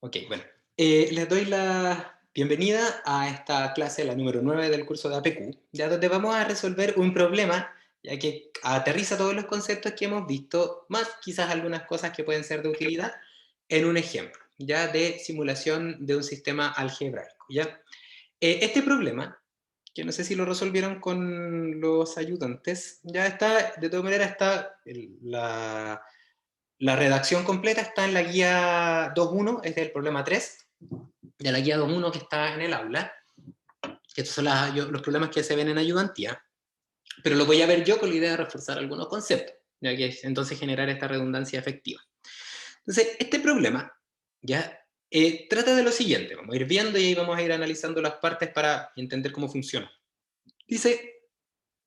Ok, bueno. Les doy la bienvenida a esta clase, la número 9 del curso de APQ, ya donde vamos a resolver un problema, ya que aterriza todos los conceptos que hemos visto, más quizás algunas cosas que pueden ser de utilidad, en un ejemplo, ya de simulación de un sistema algebraico, ¿ya? Este problema, que no sé si lo resolvieron con los ayudantes, ya está, de todas maneras está la redacción completa está en la guía 2.1, es del problema 3, de la guía 2.1 que está en el aula, que estos son los problemas que se ven en ayudantía, pero lo voy a ver yo con la idea de reforzar algunos conceptos, ya que entonces generar esta redundancia efectiva. Entonces, este problema ya trata de lo siguiente, vamos a ir viendo y ahí vamos a ir analizando las partes para entender cómo funciona. Dice,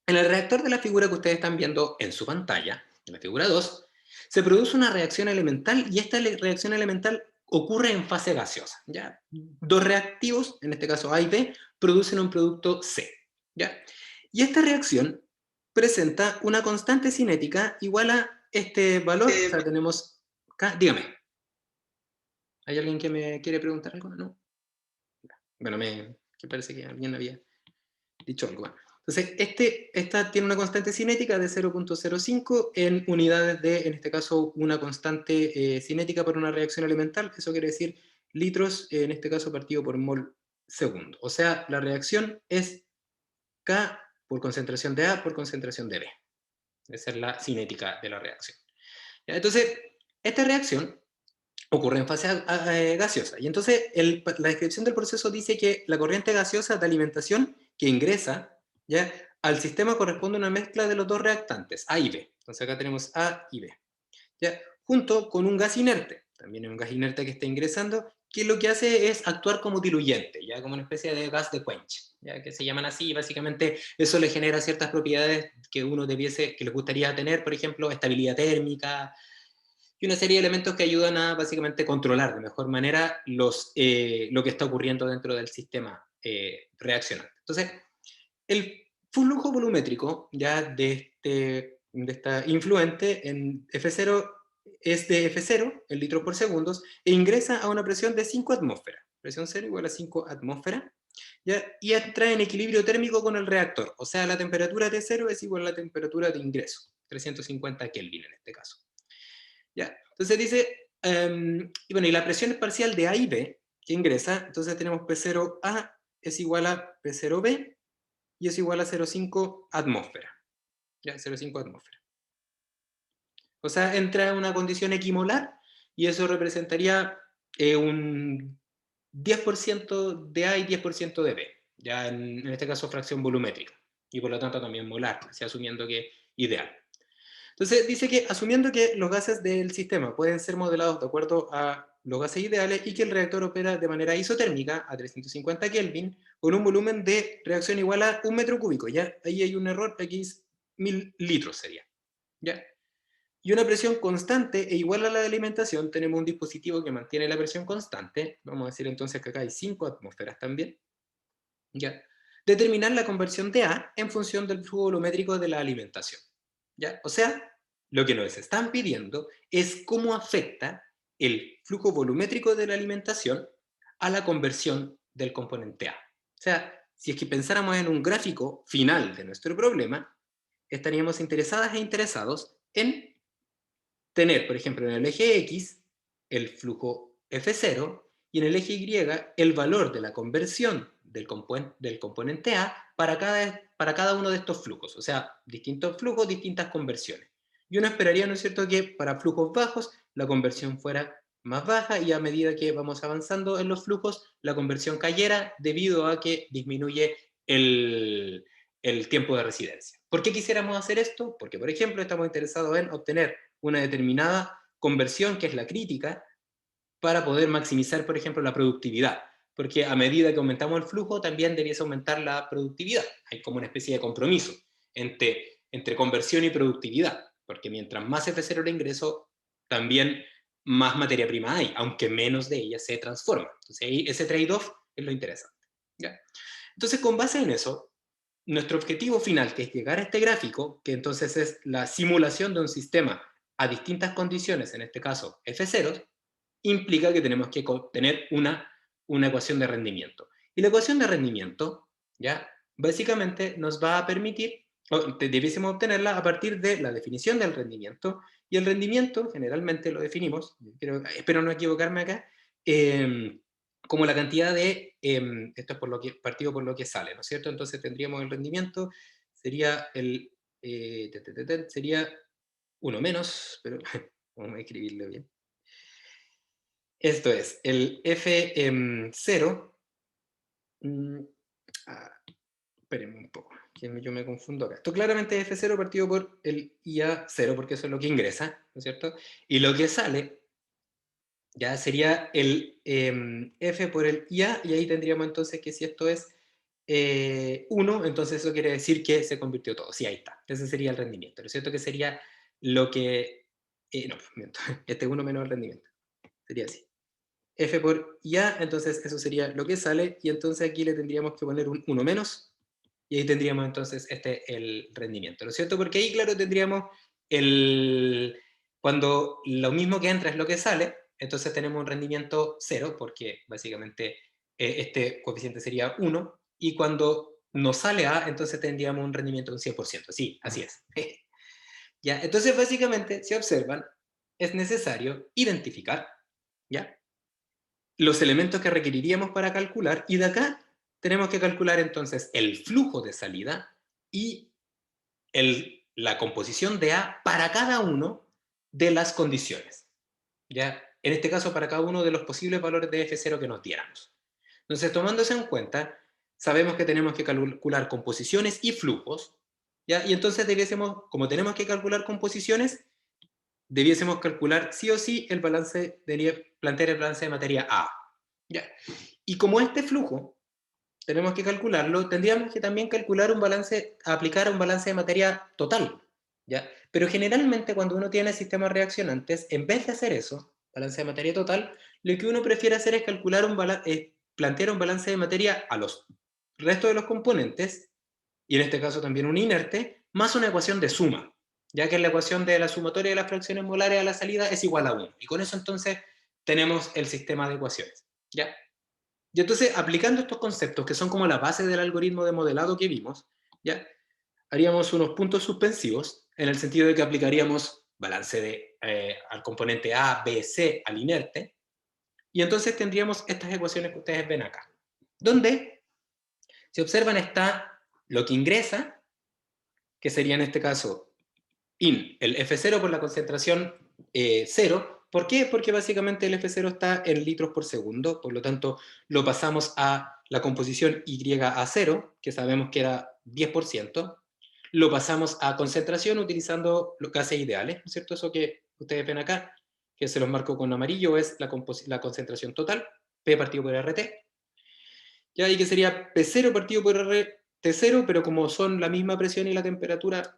en el reactor de la figura que ustedes están viendo en su pantalla, en la figura 2, se produce una reacción elemental y esta reacción elemental ocurre en fase gaseosa. ¿Ya? Dos reactivos, en este caso A y B, producen un producto C. ¿Ya? Y esta reacción presenta una constante cinética igual a este valor, o sea, tenemos K, dígame, ¿hay alguien que me quiere preguntar algo? ¿No? Bueno, que parece que alguien había dicho algo. Bueno, entonces, esta tiene una constante cinética de 0.05 en unidades de, en este caso, una constante cinética por una reacción elemental. Eso quiere decir litros, en este caso, partido por mol segundo. O sea, la reacción es K por concentración de A por concentración de B. Esa es la cinética de la reacción. ¿Ya? Entonces, esta reacción ocurre en fase gaseosa. Y entonces la descripción del proceso dice que la corriente gaseosa de alimentación que ingresa ¿ya? Al sistema corresponde a una mezcla de los dos reactantes, A y B. Entonces acá tenemos A y B. ¿Ya? Junto con un gas inerte, también es un gas inerte que está ingresando, que lo que hace es actuar como diluyente, ya como una especie de gas de quench, ya que se llaman así, y básicamente eso le genera ciertas propiedades que uno que les gustaría tener, por ejemplo, estabilidad térmica, y una serie de elementos que ayudan a básicamente controlar de mejor manera lo que está ocurriendo dentro del sistema reaccionante. Entonces, el flujo volumétrico ya de esta influente en F0 es de F0 en litros por segundos e ingresa a una presión de 5 atmósferas. Presión 0 igual a 5 atmósferas. ¿Ya? Y entra en equilibrio térmico con el reactor. O sea, la temperatura T0 es igual a la temperatura de ingreso. 350 Kelvin en este caso. ¿Ya? Entonces dice, y bueno, y la presión parcial de A y B que ingresa, entonces tenemos P0A es igual a P0B y es igual a 0,5 atmósfera. ¿Ya? 0,5 atmósfera. O sea, entra en una condición equimolar y eso representaría un 10% de A y 10% de B, ya en este caso fracción volumétrica, y por lo tanto también molar, así asumiendo que ideal. Entonces dice que asumiendo que los gases del sistema pueden ser modelados de acuerdo a los gases ideales y que el reactor opera de manera isotérmica a 350 Kelvin con un volumen de reacción igual a 1 metro cúbico, ¿ya? Ahí hay un error, aquí es 1000 litros sería, ¿ya? Y una presión constante e igual a la de alimentación, tenemos un dispositivo que mantiene la presión constante, vamos a decir entonces que acá hay 5 atmósferas también, ¿ya? Determinar la conversión de A en función del flujo volumétrico de la alimentación, ¿ya? O sea, lo que nos están pidiendo es cómo afecta el flujo volumétrico de la alimentación a la conversión del componente A. O sea, si es que pensáramos en un gráfico final de nuestro problema, estaríamos interesadas e interesados en tener, por ejemplo, en el eje X, el flujo F0 y en el eje Y el valor de la conversión del componente A para cada uno de estos flujos. O sea, distintos flujos, distintas conversiones. Y uno esperaría, ¿no es cierto?, que para flujos bajos la conversión fuera más baja y a medida que vamos avanzando en los flujos, la conversión cayera debido a que disminuye el tiempo de residencia. ¿Por qué quisiéramos hacer esto? Porque, por ejemplo, estamos interesados en obtener una determinada conversión, que es la crítica, para poder maximizar, por ejemplo, la productividad. Porque a medida que aumentamos el flujo, también debiese aumentar la productividad. Hay como una especie de compromiso entre conversión y productividad. Porque mientras más F0 el ingreso, también más materia prima hay, aunque menos de ella se transforma. Entonces, ahí ese trade-off es lo interesante. ¿Ya? Entonces, con base en eso, nuestro objetivo final, que es llegar a este gráfico, que entonces es la simulación de un sistema a distintas condiciones, en este caso F0, implica que tenemos que obtener una ecuación de rendimiento. Y la ecuación de rendimiento, ¿ya? Básicamente nos va a permitir, debiésemos obtenerla a partir de la definición del rendimiento, y el rendimiento generalmente lo definimos, espero no equivocarme acá, como la cantidad de, esto es por lo que, partido por lo que sale, ¿no es cierto? Entonces tendríamos el rendimiento, sería sería 1 menos, pero vamos a escribirlo bien. Esto es, el F0, espérenme un poco, que yo me confundo acá. Esto claramente es F0 partido por el IA0, porque eso es lo que ingresa, ¿no es cierto? Y lo que sale ya sería el F por el IA, y ahí tendríamos entonces que si esto es 1, entonces eso quiere decir que se convirtió todo. Sí, ahí está. Ese sería el rendimiento, ¿no es cierto? Que sería lo que... no, miento. Este 1 menos el rendimiento. Sería así. F por IA, entonces eso sería lo que sale, y entonces aquí le tendríamos que poner un 1 menos, y ahí tendríamos entonces el rendimiento, ¿no es cierto? Porque ahí, claro, tendríamos cuando lo mismo que entra es lo que sale, entonces tenemos un rendimiento 0, porque básicamente este coeficiente sería 1, y cuando nos sale A, entonces tendríamos un rendimiento de un 100%. Sí, así es. ¿Ya? Entonces, básicamente, si observan, es necesario identificar, ¿ya?, los elementos que requeriríamos para calcular, y de acá tenemos que calcular entonces el flujo de salida y la composición de A para cada uno de las condiciones, ¿ya? En este caso, para cada uno de los posibles valores de F0 que nos diéramos. Entonces, tomando eso en cuenta, sabemos que tenemos que calcular composiciones y flujos, ¿ya? Y entonces debiésemos, como tenemos que calcular composiciones, debiésemos calcular sí o sí el balance, plantear el balance de materia A. ¿Ya? Y como este flujo tenemos que calcularlo, tendríamos que también calcular un balance, aplicar un balance de materia total, ¿ya? Pero generalmente cuando uno tiene sistemas reaccionantes, en vez de hacer eso, balance de materia total, lo que uno prefiere hacer es calcular plantear un balance de materia a los restos de los componentes, y en este caso también un inerte, más una ecuación de suma, ya que la ecuación de la sumatoria de las fracciones molares a la salida es igual a 1. Y con eso entonces tenemos el sistema de ecuaciones, ¿ya? Y entonces, aplicando estos conceptos, que son como la base del algoritmo de modelado que vimos, ¿ya?, haríamos unos puntos suspensivos, en el sentido de que aplicaríamos balance al componente A, B, C, al inerte, y entonces tendríamos estas ecuaciones que ustedes ven acá, donde, si observan, está lo que ingresa, que sería en este caso el F0 por la concentración 0. ¿Por qué? Porque básicamente el F0 está en litros por segundo, por lo tanto lo pasamos a la composición YA0, que sabemos que era 10%, lo pasamos a concentración utilizando los gases ideales, ¿no es cierto? Eso que ustedes ven acá, que se los marco con amarillo, es la concentración total, P partido por RT, ya, y que sería P0 partido por RT0, pero como son la misma presión y la temperatura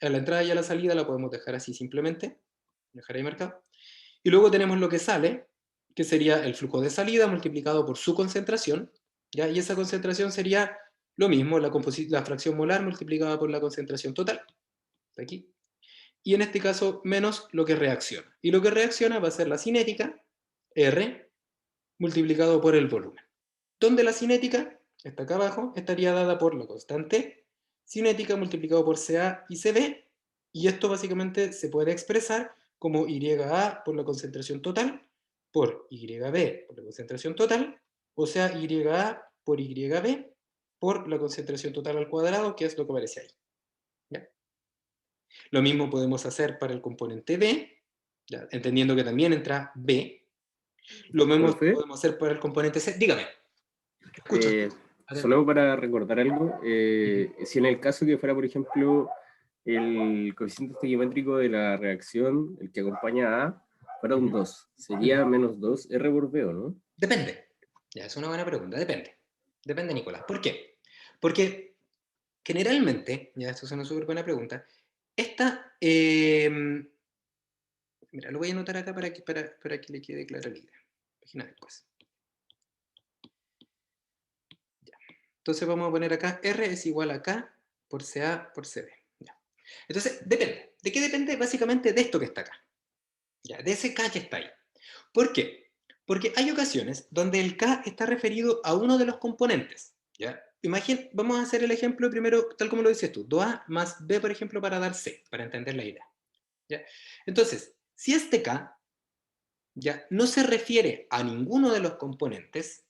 a la entrada y a la salida, la podemos dejar así simplemente, dejar ahí marcado. Y luego tenemos lo que sale, que sería el flujo de salida multiplicado por su concentración, ¿ya? Y esa concentración sería lo mismo, la fracción molar multiplicada por la concentración total, aquí. Y en este caso, menos lo que reacciona. Y lo que reacciona va a ser la cinética, R, multiplicado por el volumen. Donde la cinética, está acá abajo, estaría dada por la constante cinética multiplicado por CA y CB, y esto básicamente se puede expresar como YA por la concentración total, por YB por la concentración total, o sea, YA por YB por la concentración total al cuadrado, que es lo que aparece ahí. ¿Ya? Lo mismo podemos hacer para el componente B, ¿ya?, entendiendo que también entra B. Lo mismo Profe, podemos hacer para el componente C. Dígame, escucho. Atento. solo para recordar algo, si en el caso que fuera, por ejemplo, el coeficiente estequiométrico de la reacción, el que acompaña a A, fuera un 2, sería menos 2 R por B, ¿o no? Depende. Ya, es una buena pregunta. Depende. Depende, Nicolás. ¿Por qué? Porque generalmente, ya, esto es una súper buena pregunta, esta, mira, lo voy a anotar acá para que le quede clara la idea. Página después. Ya. Entonces vamos a poner acá, R es igual a K por CA por CB. Ya. Entonces, depende. ¿De qué depende? Básicamente de esto que está acá. Ya, de ese K que está ahí. ¿Por qué? Porque hay ocasiones donde el K está referido a uno de los componentes, ¿ya? Vamos a hacer el ejemplo primero, tal como lo dices tú, 2A más B, por ejemplo, para dar C, para entender la idea, ¿ya? Entonces, si este K, ¿ya?, no se refiere a ninguno de los componentes,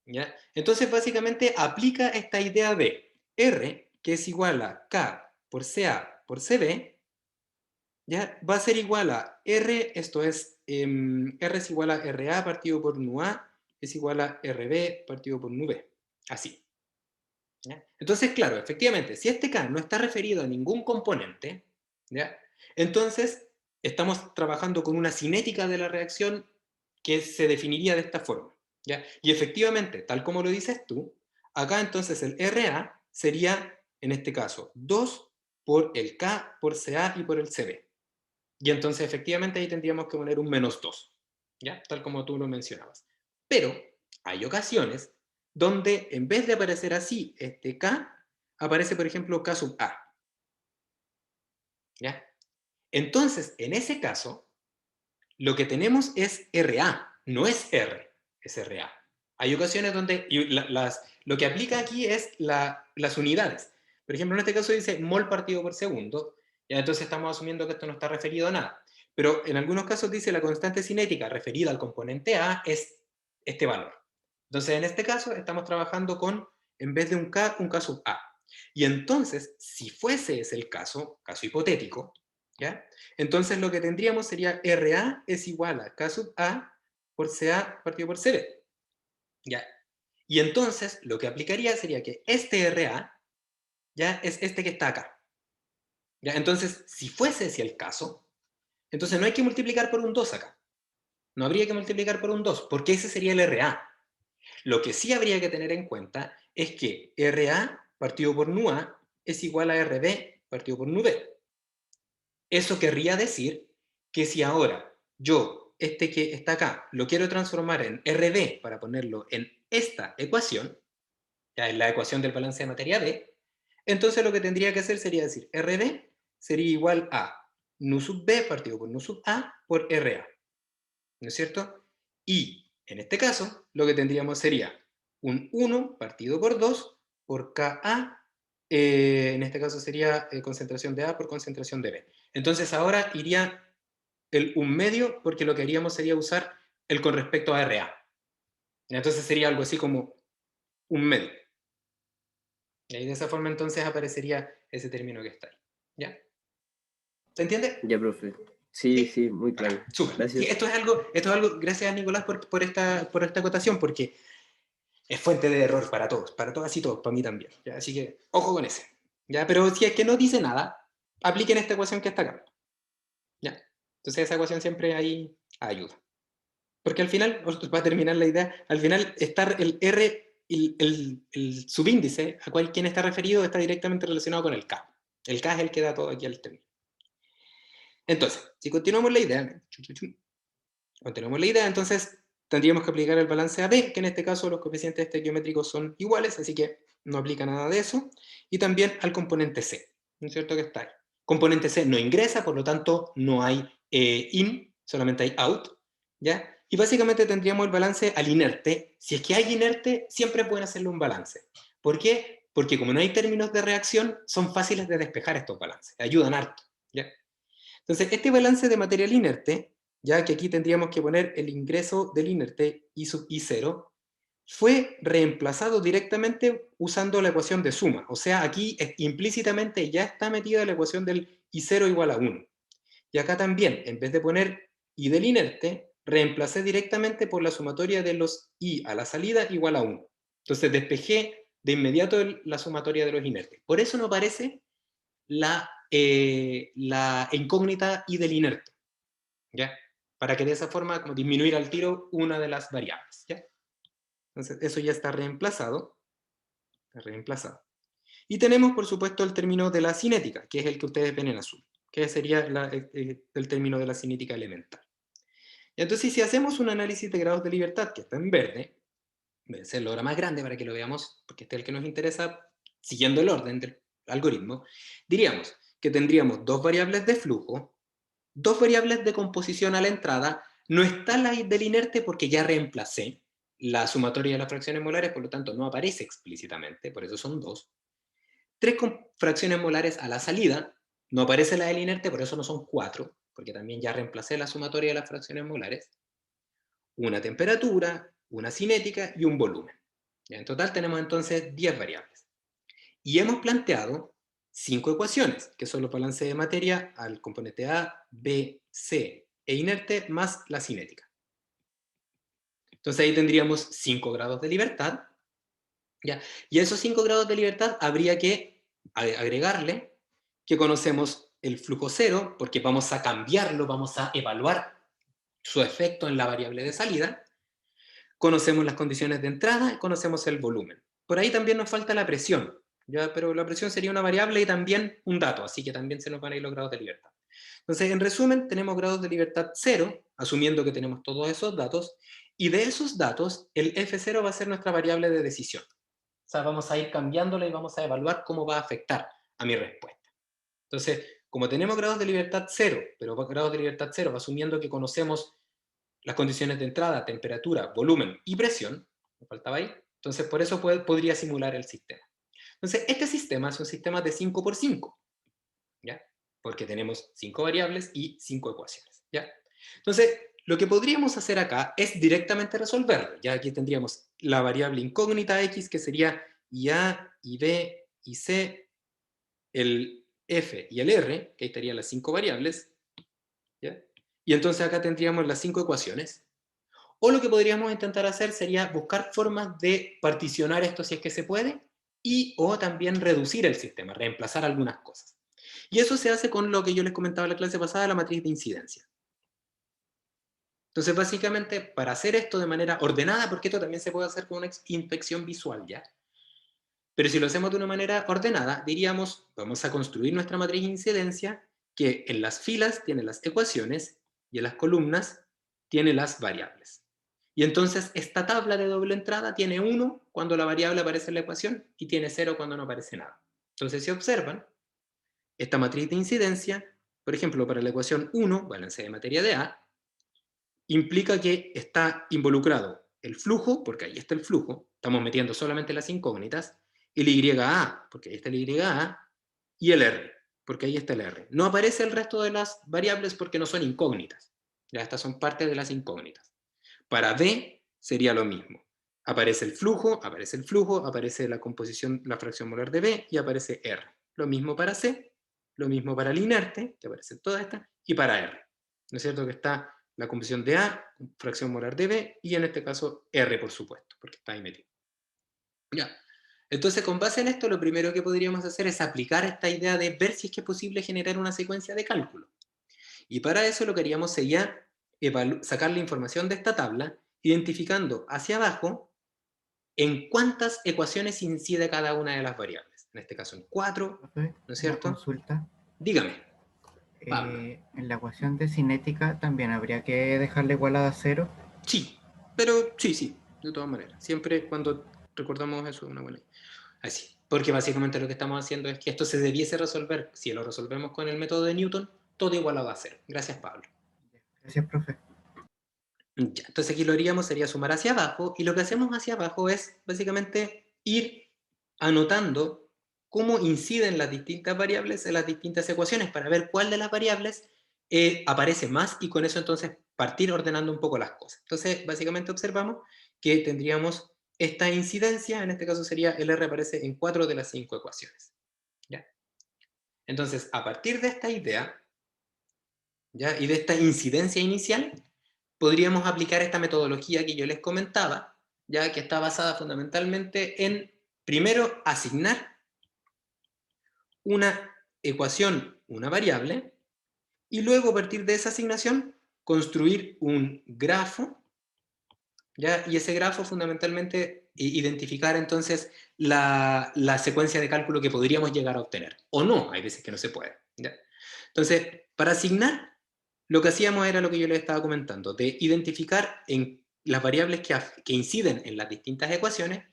¿ya?, entonces básicamente aplica esta idea de R, que es igual a K por CA por CB, ¿ya?, va a ser igual a R, esto es, R es igual a RA partido por nu A, es igual a RB partido por nu B. Así, ¿ya? Entonces, claro, efectivamente, si este K no está referido a ningún componente, ¿ya?, entonces estamos trabajando con una cinética de la reacción que se definiría de esta forma, ¿ya? Y efectivamente, tal como lo dices tú, acá entonces el RA sería, en este caso, 2 por el K por CA y por el CB. Y entonces efectivamente ahí tendríamos que poner un -2, ¿ya? Tal como tú lo mencionabas. Pero hay ocasiones donde en vez de aparecer así este K, aparece por ejemplo K sub A, ¿ya? Entonces, en ese caso, lo que tenemos es RA, no es R, es RA. Hay ocasiones donde lo que aplica aquí es las unidades. Por ejemplo, en este caso dice mol partido por segundo, ya entonces estamos asumiendo que esto no está referido a nada. Pero en algunos casos dice la constante cinética referida al componente A es este valor. Entonces, en este caso estamos trabajando con, en vez de un K sub A. Y entonces, si fuese ese el caso hipotético, ¿ya?, entonces lo que tendríamos sería RA es igual a K sub A por CA partido por CB. ¿Ya? Y entonces lo que aplicaría sería que este RA ya es este que está acá. ¿Ya? Entonces, si fuese ese el caso, entonces no hay que multiplicar por un 2 acá. No habría que multiplicar por un 2, porque ese sería el RA. Lo que sí habría que tener en cuenta es que RA partido por NUA es igual a RB partido por NUB. Eso querría decir que si ahora yo, este que está acá, lo quiero transformar en RB para ponerlo en esta ecuación, ya en la ecuación del balance de materia B, entonces lo que tendría que hacer sería decir RB sería igual a nu sub B partido por nu sub A por RA, ¿no es cierto? Y en este caso, lo que tendríamos sería un 1 partido por 2 por Ka, en este caso sería concentración de A por concentración de B. Entonces ahora iría el 1/2 porque lo que haríamos sería usar el con respecto a RA. Entonces sería algo así como 1/2. Y de esa forma entonces aparecería ese término que está ahí. ¿Ya? ¿Se entiende? Ya, profe. Sí, Sí. sí, muy Acá, claro. súper. Sí, Gracias. esto es algo, gracias Nicolás por esta acotación, porque es fuente de error para todos, para todas y todos, para mí también. ¿Ya? Así que, ojo con ese. ¿Ya? Pero si es que no dice nada, apliquen esta ecuación que está acá. ¿Ya? Entonces esa ecuación siempre ahí ayuda. Porque al final, para terminar la idea, al final estar el R, el subíndice a quien está referido está directamente relacionado con el K. El K es el que da todo aquí al término. Entonces, si continuamos la idea, entonces tendríamos que aplicar el balance AB, que en este caso los coeficientes estequiométricos son iguales, así que no aplica nada de eso, y también al componente C, ¿no es cierto?, que está ahí. Componente C no ingresa, por lo tanto no hay in, solamente hay out, ¿ya? Y básicamente tendríamos el balance al inerte. Si es que hay inerte, siempre pueden hacerle un balance. ¿Por qué? Porque como no hay términos de reacción, son fáciles de despejar estos balances, ayudan harto, ¿ya? Entonces, este balance de material inerte, ya que aquí tendríamos que poner el ingreso del inerte I sub I0, fue reemplazado directamente usando la ecuación de suma. O sea, aquí implícitamente ya está metida la ecuación del I0 igual a 1. Y acá también, en vez de poner I del inerte, reemplacé directamente por la sumatoria de los I a la salida igual a 1. Entonces despejé de inmediato la sumatoria de los inertes. Por eso no aparece la incógnita I del inerte, ¿ya? Para que de esa forma como disminuir al tiro una de las variables, ¿ya? Entonces eso ya está reemplazado. Y tenemos, por supuesto, el término de la cinética, que es el que ustedes ven en azul, que sería el término de la cinética elemental. Y entonces, si hacemos un análisis de grados de libertad, que está en verde, voy a hacerlo ahora más grande para que lo veamos, porque este es el que nos interesa, siguiendo el orden del algoritmo, diríamos que tendríamos dos variables de flujo, dos variables de composición a la entrada, No está la del inerte porque ya reemplacé la sumatoria de las fracciones molares, por lo tanto no aparece explícitamente, por eso son 2. 3 fracciones molares a la salida, no aparece la del inerte, por eso no son 4, porque también ya reemplacé la sumatoria de las fracciones molares. Una temperatura, una cinética y un volumen. En total tenemos entonces 10 variables. Y hemos planteado 5 ecuaciones, que son los balances de materia al componente A, B, C e inerte, más la cinética. Entonces ahí tendríamos 5 grados de libertad, ¿ya? Y a esos 5 grados de libertad habría que agregarle que conocemos el flujo cero, porque vamos a cambiarlo, vamos a evaluar su efecto en la variable de salida. Conocemos las condiciones de entrada y conocemos el volumen. Por ahí también nos falta la presión, ¿ya? Pero la presión sería una variable y también un dato, así que también se nos van a ir los grados de libertad. Entonces, en resumen, tenemos grados de libertad 0, asumiendo que tenemos todos esos datos, y de esos datos, el F0 va a ser nuestra variable de decisión. O sea, vamos a ir cambiándola y vamos a evaluar cómo va a afectar a mi respuesta. Entonces, como tenemos grados de libertad 0, pero grados de libertad 0 asumiendo que conocemos las condiciones de entrada, temperatura, volumen y presión, me faltaba ahí, entonces por eso podría simular el sistema. Entonces, este sistema es un sistema de 5 por 5, ¿ya? Porque tenemos 5 variables y 5 ecuaciones, ¿ya? Entonces, lo que podríamos hacer acá es directamente resolverlo. Ya aquí tendríamos la variable incógnita x, que sería y a, y b, y c, el f y el r, que ahí estarían las 5 variables, ¿ya? Y entonces acá tendríamos las 5 ecuaciones. O lo que podríamos intentar hacer sería buscar formas de particionar esto si es que se puede, y o también reducir el sistema, reemplazar algunas cosas. Y eso se hace con lo que yo les comentaba en la clase pasada, la matriz de incidencia. Entonces, básicamente, para hacer esto de manera ordenada, porque esto también se puede hacer con una inspección visual, ¿ya? Pero si lo hacemos de una manera ordenada, diríamos, vamos a construir nuestra matriz de incidencia, que en las filas tiene las ecuaciones y en las columnas tiene las variables. Y entonces esta tabla de doble entrada tiene 1 cuando la variable aparece en la ecuación y tiene 0 cuando no aparece nada. Entonces, si observan, esta matriz de incidencia, por ejemplo, para la ecuación 1, balance de materia de A, implica que está involucrado el flujo, porque ahí está el flujo, estamos metiendo solamente las incógnitas, el YA, porque ahí está el YA, y el R, porque ahí está el R. No aparece el resto de las variables porque no son incógnitas. Ya estas son parte de las incógnitas. Para B sería lo mismo. Aparece el flujo, aparece la composición, la fracción molar de B y aparece R. Lo mismo para C, lo mismo para el inerte, que aparece toda esta, y para R. ¿No es cierto que está la composición de A, fracción molar de B, y en este caso R, por supuesto, porque está ahí metido. Ya. Entonces, con base en esto, lo primero que podríamos hacer es aplicar esta idea de ver si es que es posible generar una secuencia de cálculo. Y para eso lo que haríamos sería sacar la información de esta tabla, identificando hacia abajo en cuántas ecuaciones incide cada una de las variables. En este caso en 4, Profe, ¿no es una cierto? consulta. Dígame, Pablo. En la ecuación de cinética también habría que dejarla igualada a cero. Sí, pero sí, de todas maneras. Siempre cuando recordamos eso es una buena idea. Así, porque básicamente lo que estamos haciendo es que esto se debiese resolver, si lo resolvemos con el método de Newton, todo igualado a cero. Gracias, Pablo. Gracias, profe. Ya, entonces aquí lo haríamos, sería sumar hacia abajo, y lo que hacemos hacia abajo es básicamente ir anotando cómo inciden las distintas variables en las distintas ecuaciones para ver cuál de las variables aparece más, y con eso entonces partir ordenando un poco las cosas. Entonces básicamente observamos que tendríamos esta incidencia, en este caso sería el R aparece en 4 de las 5 ecuaciones. ¿Ya? Entonces, a partir de esta idea, ¿ya? Y de esta incidencia inicial, podríamos aplicar esta metodología que yo les comentaba, ya que está basada fundamentalmente en, primero, asignar una ecuación, una variable, y luego a partir de esa asignación construir un grafo, ¿ya? Y ese grafo fundamentalmente identificar entonces la secuencia de cálculo que podríamos llegar a obtener. O no, hay veces que no se puede. ¿Ya? Entonces, para asignar, lo que hacíamos era lo que yo les estaba comentando, de identificar en las variables que inciden en las distintas ecuaciones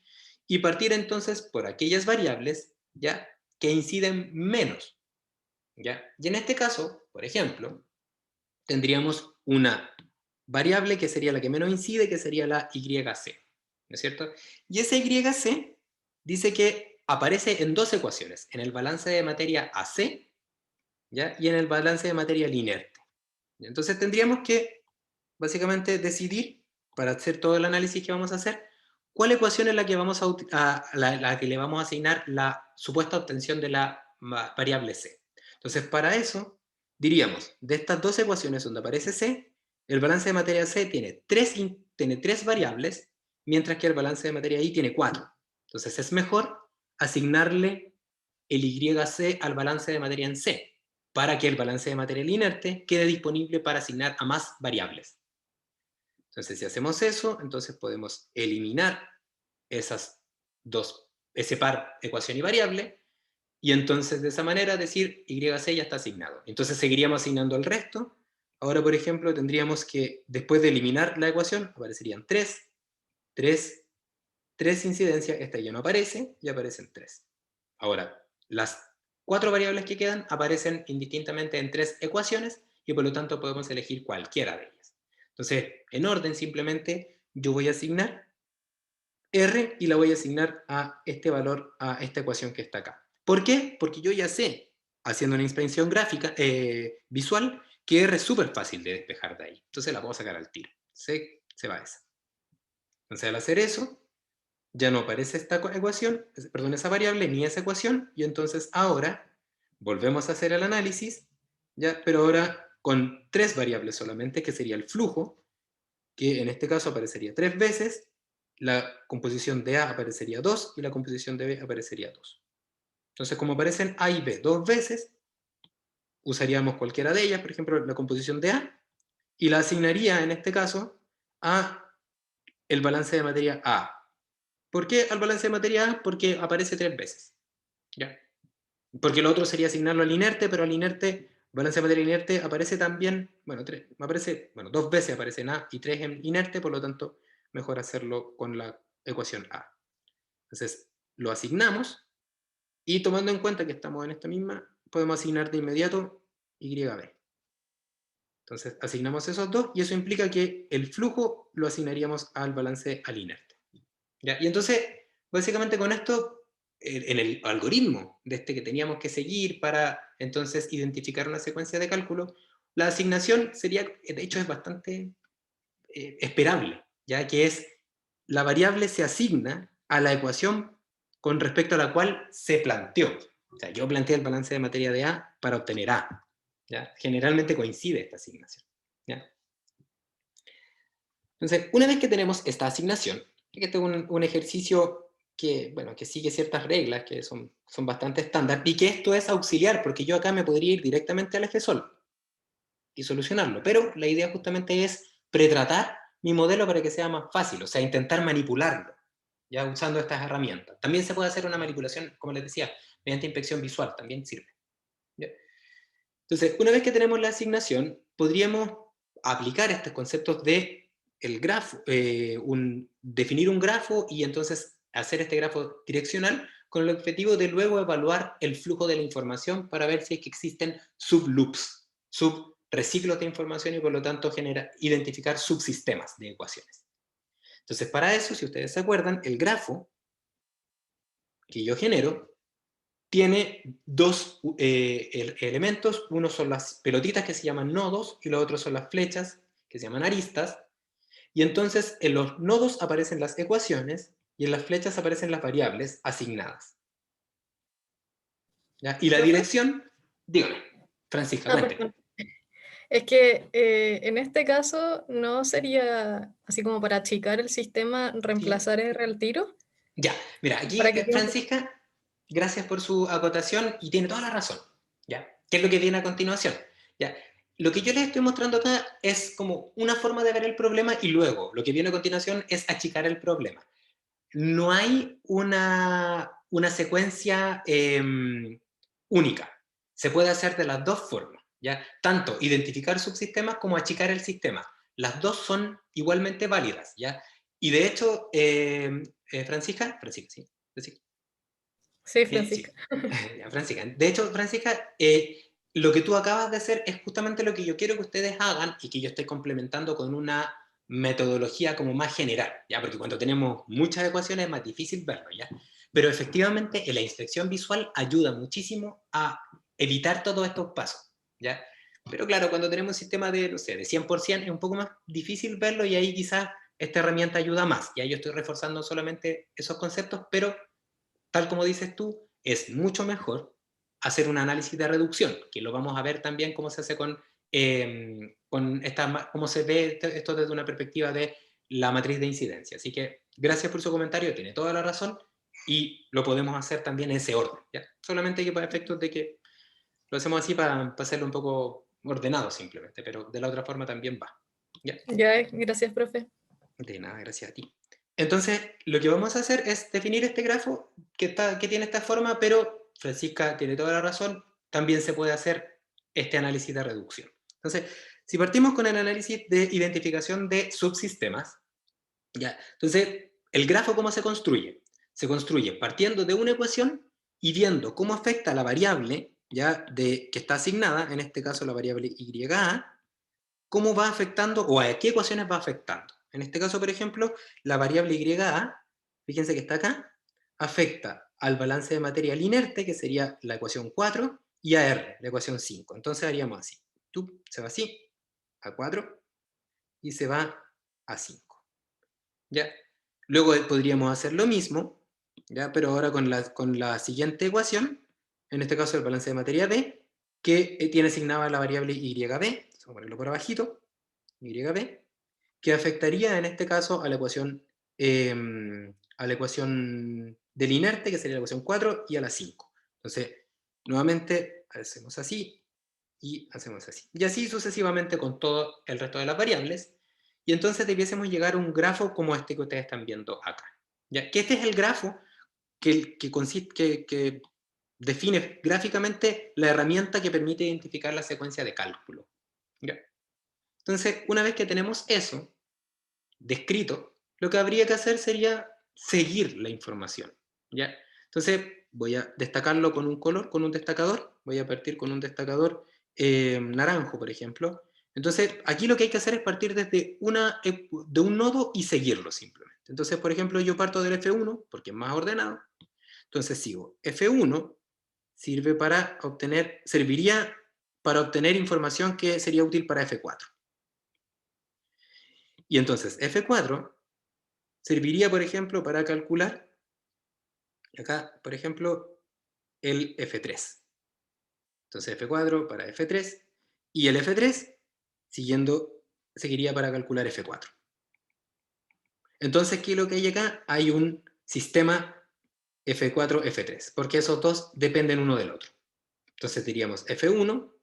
y partir entonces por aquellas variables, ¿ya?, que inciden menos. ¿Ya? Y en este caso, por ejemplo, tendríamos una variable que sería la que menos incide, que sería la YC, ¿no es cierto? Y esa YC dice que aparece en dos ecuaciones, en el balance de materia AC, ¿ya? Y en el balance de materia inerte. Entonces tendríamos que, básicamente, decidir, para hacer todo el análisis que vamos a hacer, cuál ecuación es la que, la que le vamos a asignar la supuesta obtención de la variable C. Entonces, para eso, diríamos, de estas dos ecuaciones donde aparece C, el balance de materia C tiene tres variables, mientras que el balance de materia I tiene 4. Entonces, es mejor asignarle el YC al balance de materia en C, para que el balance de material inerte quede disponible para asignar a más variables. Entonces, si hacemos eso, entonces podemos eliminar ese par ecuación y variable, y entonces de esa manera decir YC ya está asignado. Entonces seguiríamos asignando el resto. Ahora, por ejemplo, tendríamos que, después de eliminar la ecuación, aparecerían 3 incidencias, esta ya no aparece, y aparecen 3. Ahora, las 4 variables que quedan aparecen indistintamente en 3 ecuaciones, y por lo tanto podemos elegir cualquiera de ellas. Entonces, en orden, simplemente, yo voy a asignar R y la voy a asignar a este valor, a esta ecuación que está acá. ¿Por qué? Porque yo ya sé, haciendo una inspección gráfica, visual, que R es súper fácil de despejar de ahí. Entonces la puedo sacar al tiro. Se va esa. Entonces al hacer eso, ya no aparece esta ecuación, perdón, esa variable, ni esa ecuación, y entonces ahora volvemos a hacer el análisis, ¿ya? Pero ahora con 3 variables solamente, que sería el flujo, que en este caso aparecería 3 veces, la composición de A aparecería 2 y la composición de B aparecería 2. Entonces, como aparecen A y B 2 veces, usaríamos cualquiera de ellas, por ejemplo, la composición de A, y la asignaría en este caso a el balance de materia A. ¿Por qué al balance de materia A? Porque aparece 3 veces. ¿Ya? Porque lo otro sería asignarlo al inerte, pero al inerte, balance de materia inerte aparece también, bueno, 2 veces aparece en A y 3 en inerte, por lo tanto, mejor hacerlo con la ecuación A. Entonces, lo asignamos, y tomando en cuenta que estamos en esta misma, podemos asignar de inmediato YB. Entonces, asignamos esos dos, y eso implica que el flujo lo asignaríamos al balance al inerte. ¿Ya? Y entonces, básicamente con esto, en el algoritmo de este que teníamos que seguir para entonces identificar una secuencia de cálculo, la asignación sería, de hecho es bastante esperable, ya que es la variable se asigna a la ecuación con respecto a la cual se planteó. O sea, yo planteé el balance de materia de A para obtener A. ¿Ya? Generalmente coincide esta asignación. ¿Ya? Entonces, una vez que tenemos esta asignación, que este es un ejercicio que, bueno, que sigue ciertas reglas que son bastante estándar, y que esto es auxiliar, porque yo acá me podría ir directamente al FSOL y solucionarlo, pero la idea justamente es pretratar mi modelo para que sea más fácil, o sea, intentar manipularlo, ya usando estas herramientas. También se puede hacer una manipulación, como les decía, mediante inspección visual, también sirve. ¿Ya? Entonces, una vez que tenemos la asignación, podríamos aplicar estos conceptos de el grafo, definir un grafo y entonces hacer este grafo direccional con el objetivo de luego evaluar el flujo de la información para ver si es que existen subloops, subreciclos de información, y por lo tanto identificar subsistemas de ecuaciones. Entonces, para eso, si ustedes se acuerdan, el grafo que yo genero tiene dos elementos. Uno son las pelotitas que se llaman nodos, y los otros son las flechas que se llaman aristas. Y entonces en los nodos aparecen las ecuaciones y en las flechas aparecen las variables asignadas. ¿Ya? Y la ¿Profe? dirección, dígame, Francisca, cuénteme. Perdón. Es que en este caso no sería así como para achicar el sistema, reemplazar R al tiro. Ya, mira, aquí Para que Francisca, gracias por su acotación, y tiene toda la razón. ¿Ya? ¿Qué es lo que viene a continuación? ¿Ya? Lo que yo les estoy mostrando acá es como una forma de ver el problema, y luego lo que viene a continuación es achicar el problema. No hay una secuencia única. Se puede hacer de las dos formas, ¿ya? Tanto identificar subsistemas como achicar el sistema. Las dos son igualmente válidas, ¿ya? Y de hecho, Francisca, sí. Sí, Francisca. Sí. Francisca. De hecho, Francisca, lo que tú acabas de hacer es justamente lo que yo quiero que ustedes hagan y que yo estoy complementando con una metodología como más general, ¿ya? Porque cuando tenemos muchas ecuaciones es más difícil verlo, ¿ya? Pero efectivamente la inspección visual ayuda muchísimo a evitar todos estos pasos, ¿ya? Pero claro, cuando tenemos un sistema de, no sé, de 100% es un poco más difícil verlo y ahí quizás esta herramienta ayuda más. Ya yo estoy reforzando solamente esos conceptos, pero tal como dices tú, es mucho mejor hacer un análisis de reducción, que lo vamos a ver también cómo se hace cómo se ve esto desde una perspectiva de la matriz de incidencia. Así que gracias por su comentario, tiene toda la razón, y lo podemos hacer también en ese orden, ¿ya? Solamente que para efectos de que lo hacemos así para hacerlo un poco ordenado simplemente, pero de la otra forma también va. ¿Ya? Ya, gracias, profe. De nada, gracias a ti. Entonces, lo que vamos a hacer es definir este grafo que tiene esta forma, pero Francisca tiene toda la razón, también se puede hacer este análisis de reducción. Entonces, si partimos con el análisis de identificación de subsistemas, ¿ya? Entonces, ¿el grafo cómo se construye? Se construye partiendo de una ecuación y viendo cómo afecta la variable, ¿ya? Que está asignada, en este caso la variable YA, cómo va afectando o a qué ecuaciones va afectando. En este caso, por ejemplo, la variable YA, fíjense que está acá, afecta al balance de material inerte, que sería la ecuación 4, y a R, la ecuación 5. Entonces haríamos así. Se va así, a 4, y se va a 5. ¿Ya? Luego podríamos hacer lo mismo, ¿ya? Pero ahora con la siguiente ecuación, en este caso el balance de materia B, que tiene asignada la variable YB, vamos a ponerlo por abajito, YB, que afectaría en este caso a la ecuación del inerte, que sería la ecuación 4, y a la 5. Entonces, nuevamente hacemos así y hacemos así. Y así sucesivamente con todo el resto de las variables. Y entonces debiésemos llegar a un grafo como este que ustedes están viendo acá. ¿Ya? Que este es el grafo que define gráficamente la herramienta que permite identificar la secuencia de cálculo. ¿Ya? Entonces, una vez que tenemos eso descrito, lo que habría que hacer sería seguir la información, ¿ya? Entonces, voy a destacarlo con un color, con un destacador. Voy a partir con un destacador naranjo, por ejemplo. Entonces, aquí lo que hay que hacer es partir desde de un nodo y seguirlo simplemente. Entonces, por ejemplo, yo parto del F1, porque es más ordenado. Entonces sigo. F1 serviría para obtener información que sería útil para F4. Y entonces F4 serviría, por ejemplo, para calcular, acá, por ejemplo, el F3. Entonces F4 para F3, y el F3, seguiría para calcular F4. Entonces, ¿qué es lo que hay acá? Hay un sistema F4, F3, porque esos dos dependen uno del otro. Entonces diríamos F1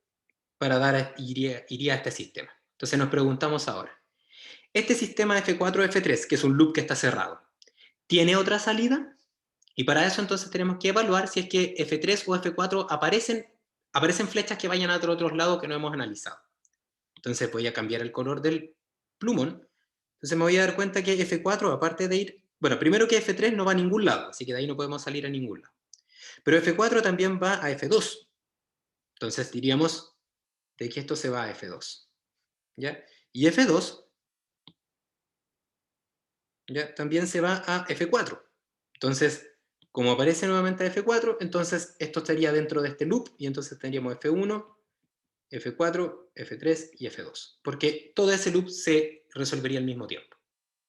iría a este sistema. Entonces nos preguntamos ahora, este sistema F4, F3, que es un loop que está cerrado, ¿tiene otra salida? Y para eso entonces tenemos que evaluar si es que F3 o F4 aparecen flechas que vayan a otros lados que no hemos analizado. Entonces voy a cambiar el color del plumón. Entonces me voy a dar cuenta que F4, aparte de ir... Bueno, primero que F3 no va a ningún lado, así que de ahí no podemos salir a ningún lado. Pero F4 también va a F2. Entonces diríamos de que esto se va a F2. ¿Ya? Y F2 ¿ya? También se va a F4. Entonces, como aparece nuevamente a F4, entonces esto estaría dentro de este loop, y entonces tendríamos F1, F4, F3 y F2. Porque todo ese loop se resolvería al mismo tiempo.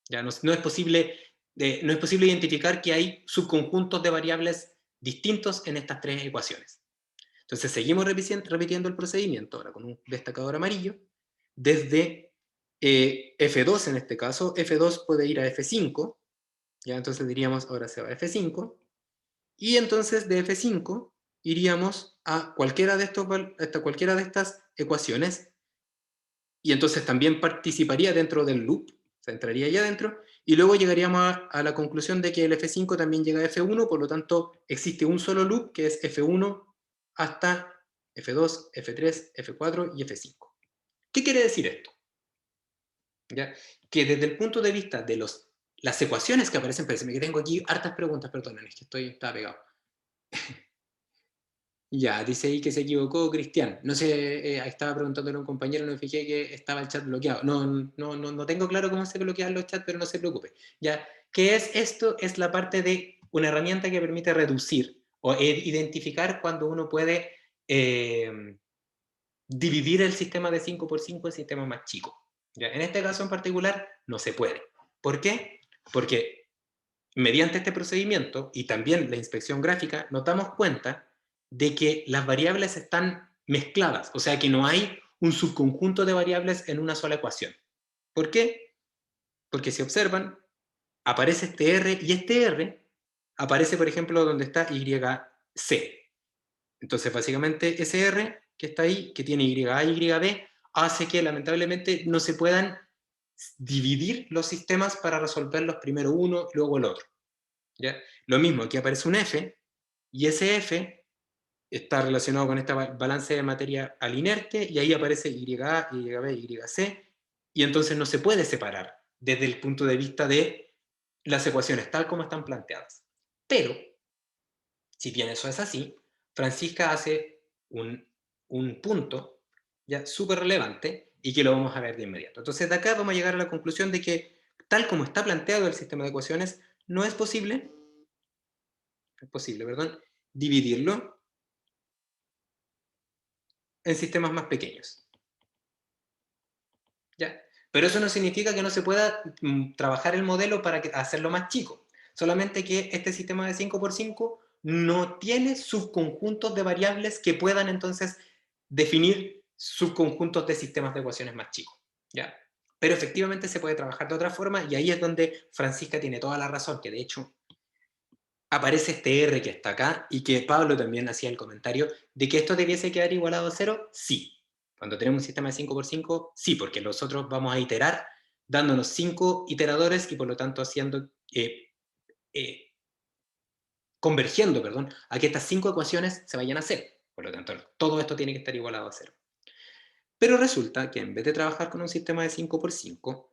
Ya no es posible identificar que hay subconjuntos de variables distintos en estas tres ecuaciones. Entonces seguimos repitiendo el procedimiento, ahora con un destacador amarillo, desde F2 en este caso. F2 puede ir a F5, ya entonces diríamos ahora se va a F5, y entonces de F5 iríamos a cualquiera de estas ecuaciones, y entonces también participaría dentro del loop, o sea, entraría allá adentro, y luego llegaríamos a la conclusión de que el F5 también llega a F1, por lo tanto existe un solo loop que es F1 hasta F2, F3, F4 y F5. ¿Qué quiere decir esto? ¿Ya? Que desde el punto de vista de las ecuaciones que aparecen, parece que tengo aquí hartas preguntas, perdonen, es que estaba pegado. Ya, dice ahí que se equivocó Cristian. No sé, estaba preguntándole a un compañero, no me fijé que estaba el chat bloqueado. No tengo claro cómo se bloquean los chats, pero no se preocupe. Ya, ¿qué es esto? Es la parte de una herramienta que permite reducir o identificar cuando uno puede dividir el sistema de 5x5 en sistemas más chicos. ¿Ya? En este caso en particular no se puede. ¿Por qué? Porque mediante este procedimiento y también la inspección gráfica nos damos cuenta de que las variables están mezcladas, o sea que no hay un subconjunto de variables en una sola ecuación. ¿Por qué? Porque si observan, aparece este R y este R aparece, por ejemplo, donde está YC. Entonces, básicamente, ese R que está ahí, que tiene YA y YB, hace que lamentablemente no se puedan dividir los sistemas para resolverlos primero uno y luego el otro. ¿Ya? Lo mismo, aquí aparece un F, y ese F está relacionado con este balance de materia al inerte, y ahí aparece YA, YB, YC, y entonces no se puede separar desde el punto de vista de las ecuaciones tal como están planteadas. Pero, si bien eso es así, Francisca hace un punto ya súper relevante y que lo vamos a ver de inmediato. Entonces, de acá vamos a llegar a la conclusión de que, tal como está planteado el sistema de ecuaciones, no es posible, dividirlo en sistemas más pequeños. ¿Ya? Pero eso no significa que no se pueda trabajar el modelo para hacerlo más chico. Solamente que este sistema de 5x5 no tiene subconjuntos de variables que puedan entonces definir subconjuntos de sistemas de ecuaciones más chicos. ¿Ya? Pero efectivamente se puede trabajar de otra forma, y ahí es donde Francisca tiene toda la razón, que de hecho aparece este R que está acá, y que Pablo también hacía el comentario de que esto debiese quedar igualado a 0, sí. Cuando tenemos un sistema de 5x5, sí, porque nosotros vamos a iterar dándonos 5 iteradores y por lo tanto haciendo, convergiendo, a que estas 5 ecuaciones se vayan a 0. Por lo tanto, todo esto tiene que estar igualado a 0. Pero resulta que en vez de trabajar con un sistema de 5x5,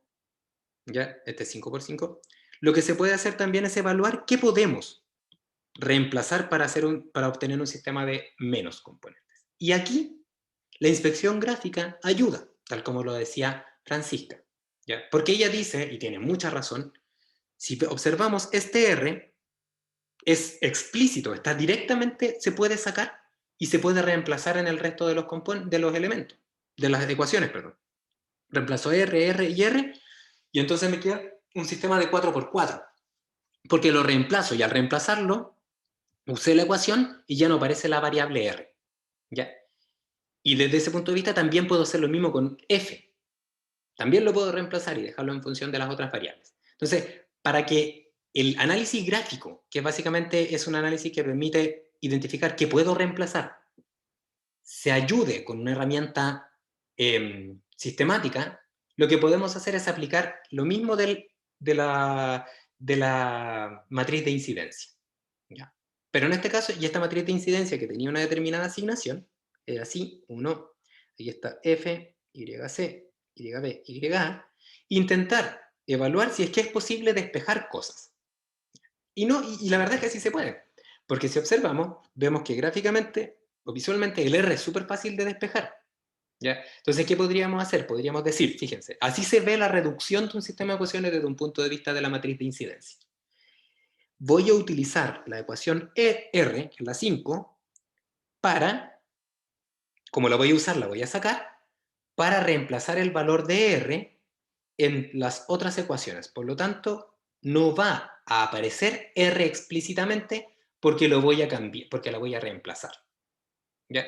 ¿ya? Este es 5x5, lo que se puede hacer también es evaluar qué podemos reemplazar para obtener un sistema de menos componentes. Y aquí la inspección gráfica ayuda, tal como lo decía Francisca, ¿ya? Porque ella dice, y tiene mucha razón, si observamos este R, es explícito, está directamente, se puede sacar y se puede reemplazar en el resto de los elementos, de las ecuaciones, perdón. Reemplazo R, R y R, y entonces me queda un sistema de 4x4, porque lo reemplazo, y al reemplazarlo usé la ecuación y ya no aparece la variable R. ¿Ya? Y desde ese punto de vista también puedo hacer lo mismo con F. También lo puedo reemplazar y dejarlo en función de las otras variables. Entonces, para que el análisis gráfico, que básicamente es un análisis que permite identificar qué puedo reemplazar, se ayude con una herramienta sistemática, lo que podemos hacer es aplicar lo mismo de la matriz de incidencia. ¿Ya? Pero en este caso, y esta matriz de incidencia que tenía una determinada asignación, era así, 1, aquí está F, YC, YB, YA, intentar evaluar si es que es posible despejar cosas. Y la verdad es que sí se puede, porque si observamos, vemos que gráficamente o visualmente el R es súper fácil de despejar. ¿Ya? Entonces, ¿qué podríamos hacer? Podríamos decir, fíjense, así se ve la reducción de un sistema de ecuaciones desde un punto de vista de la matriz de incidencia. Voy a utilizar la ecuación R, que es la 5, para, como la voy a usar, la voy a sacar, para reemplazar el valor de R en las otras ecuaciones. Por lo tanto, no va a aparecer R explícitamente porque lo voy a cambiar, porque la voy a reemplazar. ¿Ya?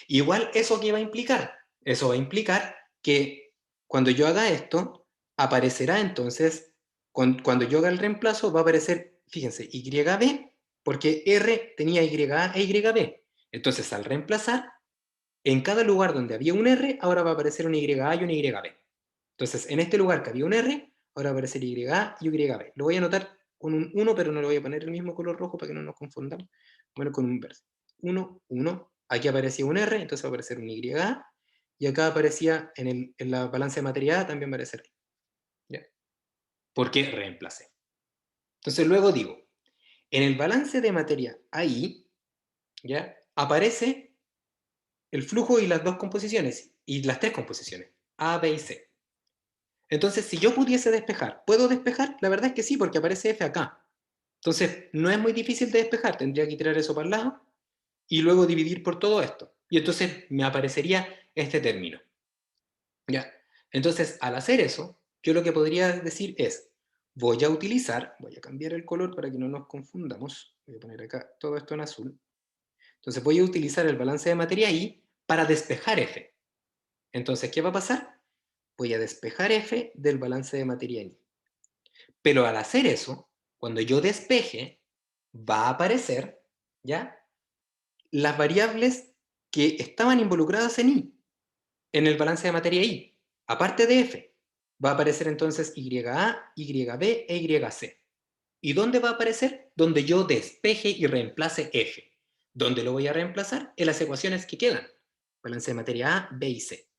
Igual, ¿eso qué va a implicar? Eso va a implicar que cuando yo haga esto, aparecerá entonces, cuando yo haga el reemplazo, va a aparecer, fíjense, YB, porque R tenía YA e YB. Entonces, al reemplazar, en cada lugar donde había un R, ahora va a aparecer un YA y un YB. Entonces, en este lugar que había un R, ahora va a aparecer YA y YB. Lo voy a anotar con un 1, pero no le voy a poner el mismo color rojo para que no nos confundamos. Bueno, con un verde. 1, 1. Aquí aparecía un R, entonces va a aparecer un YA. Y acá aparecía en la balanza de materia A, también va a aparecer ahí. ¿Ya? Porque reemplacé. Entonces luego digo, en el balance de materia ahí, ¿ya? aparece el flujo y las dos composiciones, y las tres composiciones, A, B y C. Entonces, si yo pudiese despejar, ¿puedo despejar? La verdad es que sí, porque aparece F acá. Entonces, no es muy difícil de despejar, tendría que tirar eso para el lado, y luego dividir por todo esto. Y entonces me aparecería este término. ¿Ya? Entonces, al hacer eso, yo lo que podría decir es, voy a cambiar el color para que no nos confundamos, voy a poner acá todo esto en azul. Entonces voy a utilizar el balance de materia I para despejar F. Entonces, ¿qué va a pasar? Voy a despejar F del balance de materia I. Pero al hacer eso, cuando yo despeje, va a aparecer, ¿ya?, las variables que estaban involucradas en I, en el balance de materia I, aparte de F. Va a aparecer entonces YA, YB e YC. ¿Y dónde va a aparecer? Donde yo despeje y reemplace F. ¿Dónde lo voy a reemplazar? En las ecuaciones que quedan. Balance de materia A, B y C.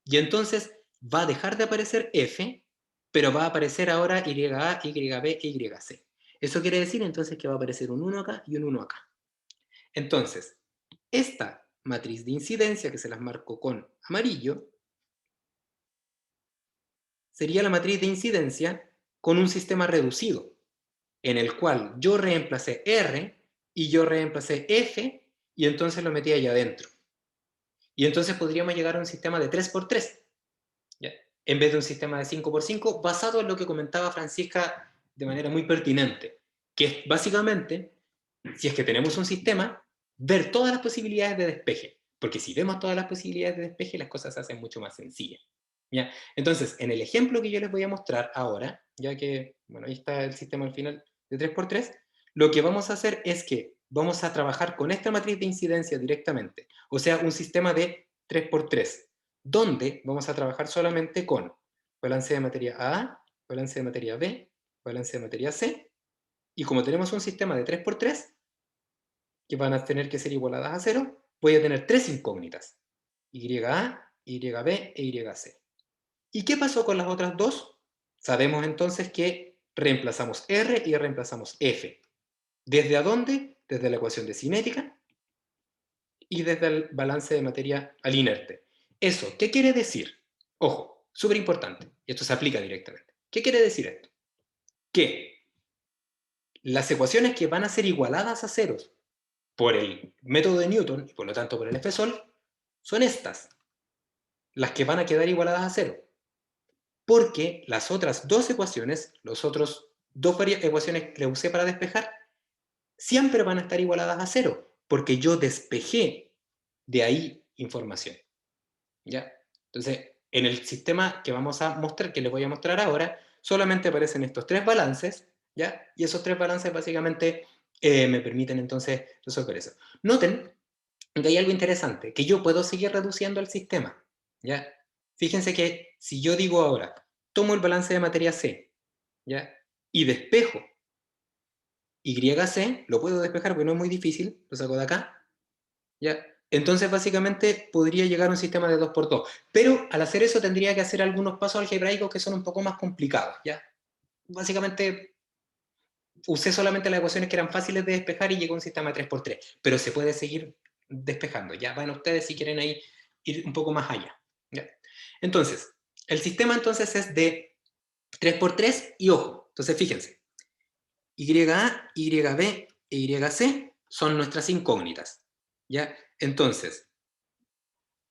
Y entonces va a dejar de aparecer F, pero va a aparecer ahora YA, YB e YC. Eso quiere decir entonces que va a aparecer un 1 acá y un 1 acá. Entonces, esta matriz de incidencia, que se las marco con amarillo, sería la matriz de incidencia con un sistema reducido, en el cual yo reemplacé R y yo reemplacé F, y entonces lo metí allá adentro. Y entonces podríamos llegar a un sistema de 3×3, ¿ya?, en vez de un sistema de 5×5, basado en lo que comentaba Francisca de manera muy pertinente, que es básicamente, si es que tenemos un sistema, ver todas las posibilidades de despeje, porque si vemos todas las posibilidades de despeje, las cosas se hacen mucho más sencillas, ¿ya? Entonces, en el ejemplo que yo les voy a mostrar ahora, ya que, bueno, ahí está el sistema al final de 3×3, lo que vamos a hacer es que vamos a trabajar con esta matriz de incidencia directamente, o sea, un sistema de 3×3, donde vamos a trabajar solamente con balance de materia A, balance de materia B, balance de materia C, y como tenemos un sistema de 3×3, que van a tener que ser igualadas a 0, voy a tener tres incógnitas, YA, YB e YC. ¿Y qué pasó con las otras dos? Sabemos entonces que reemplazamos R y reemplazamos F. ¿Desde a dónde? Desde la ecuación de cinética y desde el balance de materia al inerte. ¿Eso qué quiere decir? Ojo, súper importante, y esto se aplica directamente. ¿Qué quiere decir esto? Que las ecuaciones que van a ser igualadas a ceros por el método de Newton, y por lo tanto por el F-Sol, son estas, las que van a quedar igualadas a cero. Porque las otras dos ecuaciones, los otros dos ecuaciones que usé para despejar, siempre van a estar igualadas a cero, porque yo despejé de ahí información, ¿ya? Entonces, en el sistema que vamos a mostrar, que les voy a mostrar ahora, solamente aparecen estos tres balances, ¿ya? Y esos tres balances básicamente me permiten entonces resolver eso. Noten que hay algo interesante, que yo puedo seguir reduciendo el sistema, ¿ya? Fíjense que si yo digo ahora, tomo el balance de materia C, ¿ya?, y despejo YC, lo puedo despejar porque no es muy difícil, lo saco de acá, ¿ya? Entonces básicamente podría llegar a un sistema de 2×2, pero al hacer eso tendría que hacer algunos pasos algebraicos que son un poco más complicados, ¿ya? Básicamente usé solamente las ecuaciones que eran fáciles de despejar y llegó a un sistema de 3×3, pero se puede seguir despejando, ya van ustedes si quieren ahí ir un poco más allá, ¿ya? Entonces, el sistema entonces es de 3×3 y ojo, entonces fíjense, YA, YB e YC son nuestras incógnitas, ¿ya? Entonces,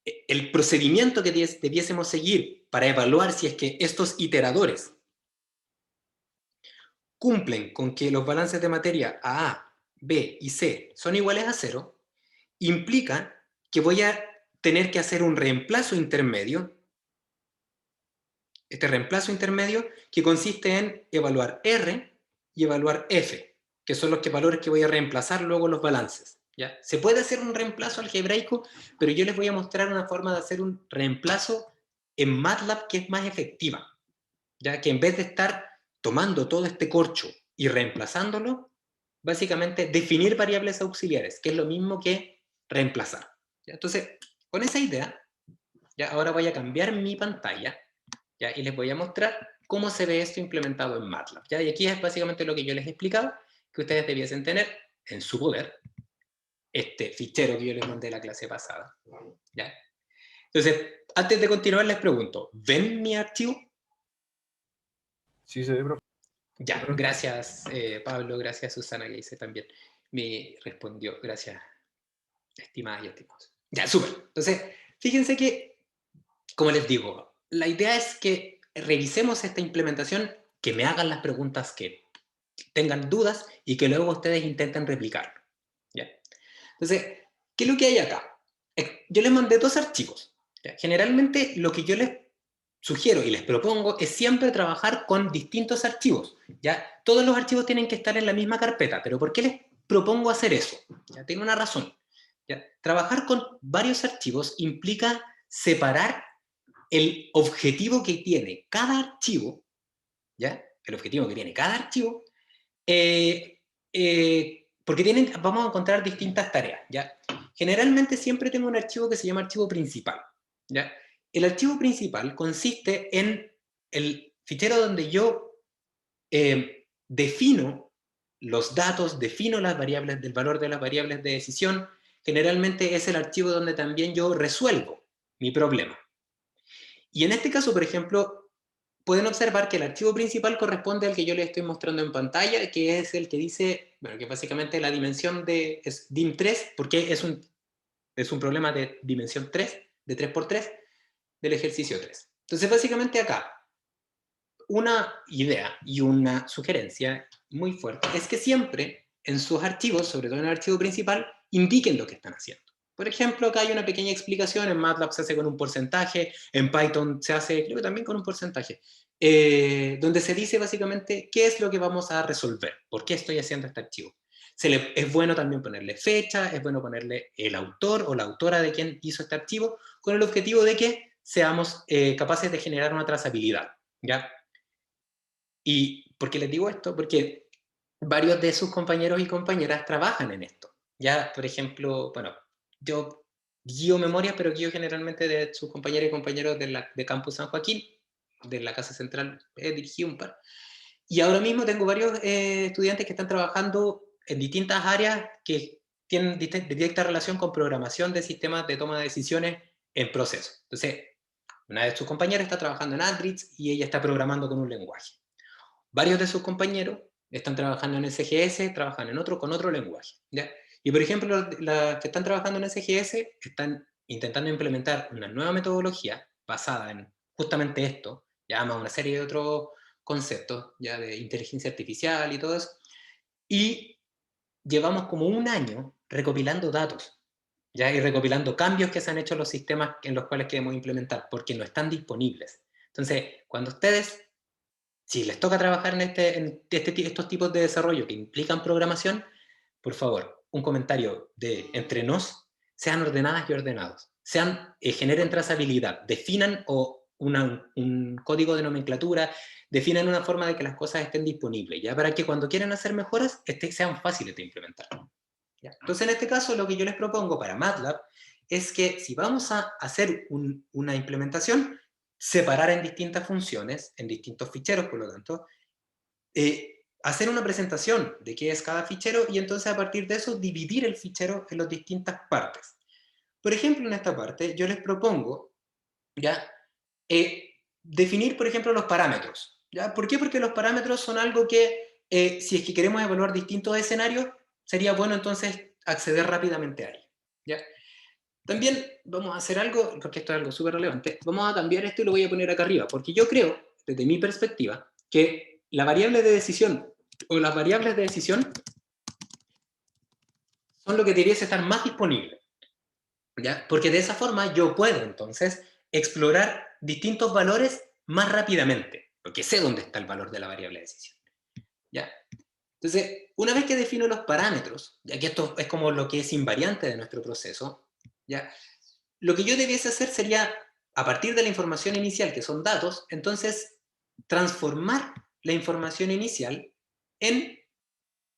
el procedimiento que debiésemos seguir para evaluar si es que estos iteradores cumplen con que los balances de materia A, B y C son iguales a 0, implica que voy a tener que hacer un reemplazo intermedio, este reemplazo intermedio que consiste en evaluar R y evaluar F, que son los valores que voy a reemplazar luego los balances, ¿ya? Se puede hacer un reemplazo algebraico, pero yo les voy a mostrar una forma de hacer un reemplazo en MATLAB que es más efectiva, ya que en vez de estar tomando todo este corcho y reemplazándolo, básicamente definir variables auxiliares, que es lo mismo que reemplazar, ¿ya? Entonces, con esa idea, ya ahora voy a cambiar mi pantalla, ¿ya?, y les voy a mostrar cómo se ve esto implementado en MATLAB, ¿ya? Y aquí es básicamente lo que yo les he explicado, que ustedes debiesen tener en su poder, este fichero que yo les mandé la clase pasada. ¿Ya? Entonces, antes de continuar les pregunto, ¿ven mi archivo? Sí, se ve, profe. Ya, gracias Pablo, gracias Susana que dice también. Me respondió, gracias estimadas y estimados. Ya, súper. Entonces, fíjense que, como les digo, la idea es que revisemos esta implementación, que me hagan las preguntas que tengan dudas y que luego ustedes intenten replicarlo. ¿Ya? Entonces, ¿qué es lo que hay acá? Yo les mandé 2 archivos. ¿Ya? Generalmente lo que yo les sugiero y les propongo es siempre trabajar con distintos archivos. ¿Ya? Todos los archivos tienen que estar en la misma carpeta, pero ¿por qué les propongo hacer eso? ¿Ya? Tiene una razón. ¿Ya? Trabajar con varios archivos implica separar el objetivo que tiene cada archivo, ¿ya? El objetivo que tiene cada archivo, porque vamos a encontrar distintas tareas, ¿ya? Generalmente siempre tengo un archivo que se llama archivo principal, ¿ya? El archivo principal consiste en el fichero donde yo defino los datos, defino las variables, del valor de las variables de decisión. Generalmente es el archivo donde también yo resuelvo mi problema. Y en este caso, por ejemplo, pueden observar que el archivo principal corresponde al que yo les estoy mostrando en pantalla, que es el que dice, bueno, que básicamente la dimensión es dim3, porque es un problema de dimensión 3, de 3×3, del ejercicio 3. Entonces, básicamente acá, una idea y una sugerencia muy fuerte es que siempre en sus archivos, sobre todo en el archivo principal, indiquen lo que están haciendo. Por ejemplo, acá hay una pequeña explicación, en MATLAB se hace con un porcentaje, en Python se hace, creo que también con un porcentaje, donde se dice básicamente qué es lo que vamos a resolver, por qué estoy haciendo este archivo. Es bueno también ponerle fecha, es bueno ponerle el autor o la autora de quien hizo este archivo, con el objetivo de que seamos capaces de generar una trazabilidad, ¿ya? ¿Y por qué les digo esto? Porque varios de sus compañeros y compañeras trabajan en esto. Ya, por ejemplo, bueno, yo guío memorias, pero guío generalmente de sus compañeros y compañeros de Campus San Joaquín, de la Casa Central, dirigí un par. Y ahora mismo tengo varios estudiantes que están trabajando en distintas áreas que tienen directa relación con programación de sistemas de toma de decisiones en proceso. Entonces, una de sus compañeras está trabajando en Aldrich y ella está programando con un lenguaje. Varios de sus compañeros están trabajando en SGS, trabajan con otro lenguaje, ¿ya? Y por ejemplo, las que están trabajando en SGS están intentando implementar una nueva metodología basada en justamente esto, ya más una serie de otros conceptos, ya de inteligencia artificial y todo eso, y llevamos como un año recopilando datos, ya, y recopilando cambios que se han hecho en los sistemas en los cuales queremos implementar, porque no están disponibles. Entonces, cuando ustedes, si les toca trabajar en estos tipos de desarrollo que implican programación, por favor, un comentario de entre nos, sean ordenadas y ordenados, generen trazabilidad, definan un código de nomenclatura, definan una forma de que las cosas estén disponibles, ¿ya? Para que cuando quieran hacer mejoras sean fáciles de implementar, ¿ya? Entonces, en este caso, lo que yo les propongo para MATLAB es que si vamos a hacer una implementación, separar en distintas funciones, en distintos ficheros, por lo tanto, hacer una presentación de qué es cada fichero y entonces a partir de eso dividir el fichero en las distintas partes. Por ejemplo, en esta parte yo les propongo ¿ya? Definir, por ejemplo, los parámetros, ¿ya? ¿Por qué? Porque los parámetros son algo que, si es que queremos evaluar distintos escenarios, sería bueno entonces acceder rápidamente a ellos, ¿ya? También vamos a hacer algo, porque esto es algo súper relevante, vamos a cambiar esto y lo voy a poner acá arriba, porque yo creo, desde mi perspectiva, que la variable de decisión o las variables de decisión son lo que debiese estar más disponible, ¿ya? Porque de esa forma yo puedo entonces explorar distintos valores más rápidamente, porque sé dónde está el valor de la variable de decisión, ¿ya? Entonces, una vez que defino los parámetros, ya que esto es como lo que es invariante de nuestro proceso, ¿ya? Lo que yo debiese hacer sería, a partir de la información inicial, que son datos, entonces transformar la información inicial en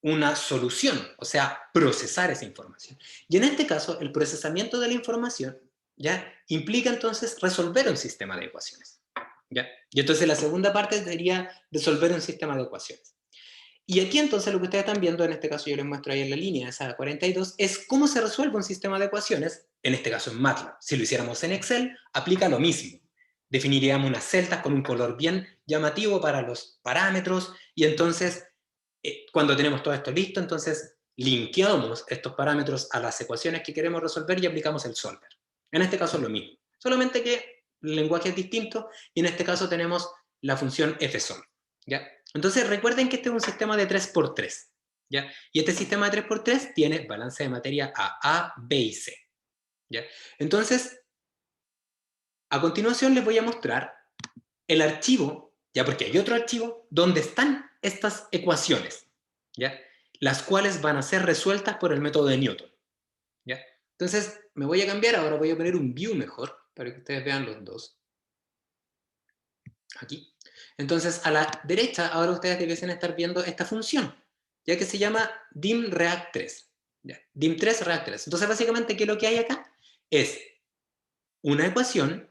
una solución, o sea, procesar esa información. Y en este caso, el procesamiento de la información, ¿ya? Implica entonces resolver un sistema de ecuaciones, ¿ya? Y entonces la segunda parte sería resolver un sistema de ecuaciones. Y aquí entonces lo que ustedes están viendo, en este caso yo les muestro ahí en la línea, esa 42, es cómo se resuelve un sistema de ecuaciones, en este caso en MATLAB. Si lo hiciéramos en Excel, aplica lo mismo. Definiríamos unas celdas con un color bien llamativo para los parámetros, y entonces, cuando tenemos todo esto listo, entonces linkeamos estos parámetros a las ecuaciones que queremos resolver y aplicamos el solver. En este caso es lo mismo, solamente que el lenguaje es distinto, y en este caso tenemos la función fsum, ¿ya? Entonces recuerden que este es un sistema de 3×3, ¿ya? Y este sistema de 3×3 tiene balance de materia A, B y C, ¿ya? Entonces, a continuación les voy a mostrar el archivo, ya, porque hay otro archivo donde están estas ecuaciones, ¿ya? Las cuales van a ser resueltas por el método de Newton, ¿ya? Entonces, me voy a cambiar, ahora voy a poner un view mejor, para que ustedes vean los dos. Aquí. Entonces, a la derecha, ahora ustedes debiesen estar viendo esta función, ya que se llama dim_react_3. ¿Ya? dim3react3. Entonces, básicamente, ¿qué es lo que hay acá? Es una ecuación,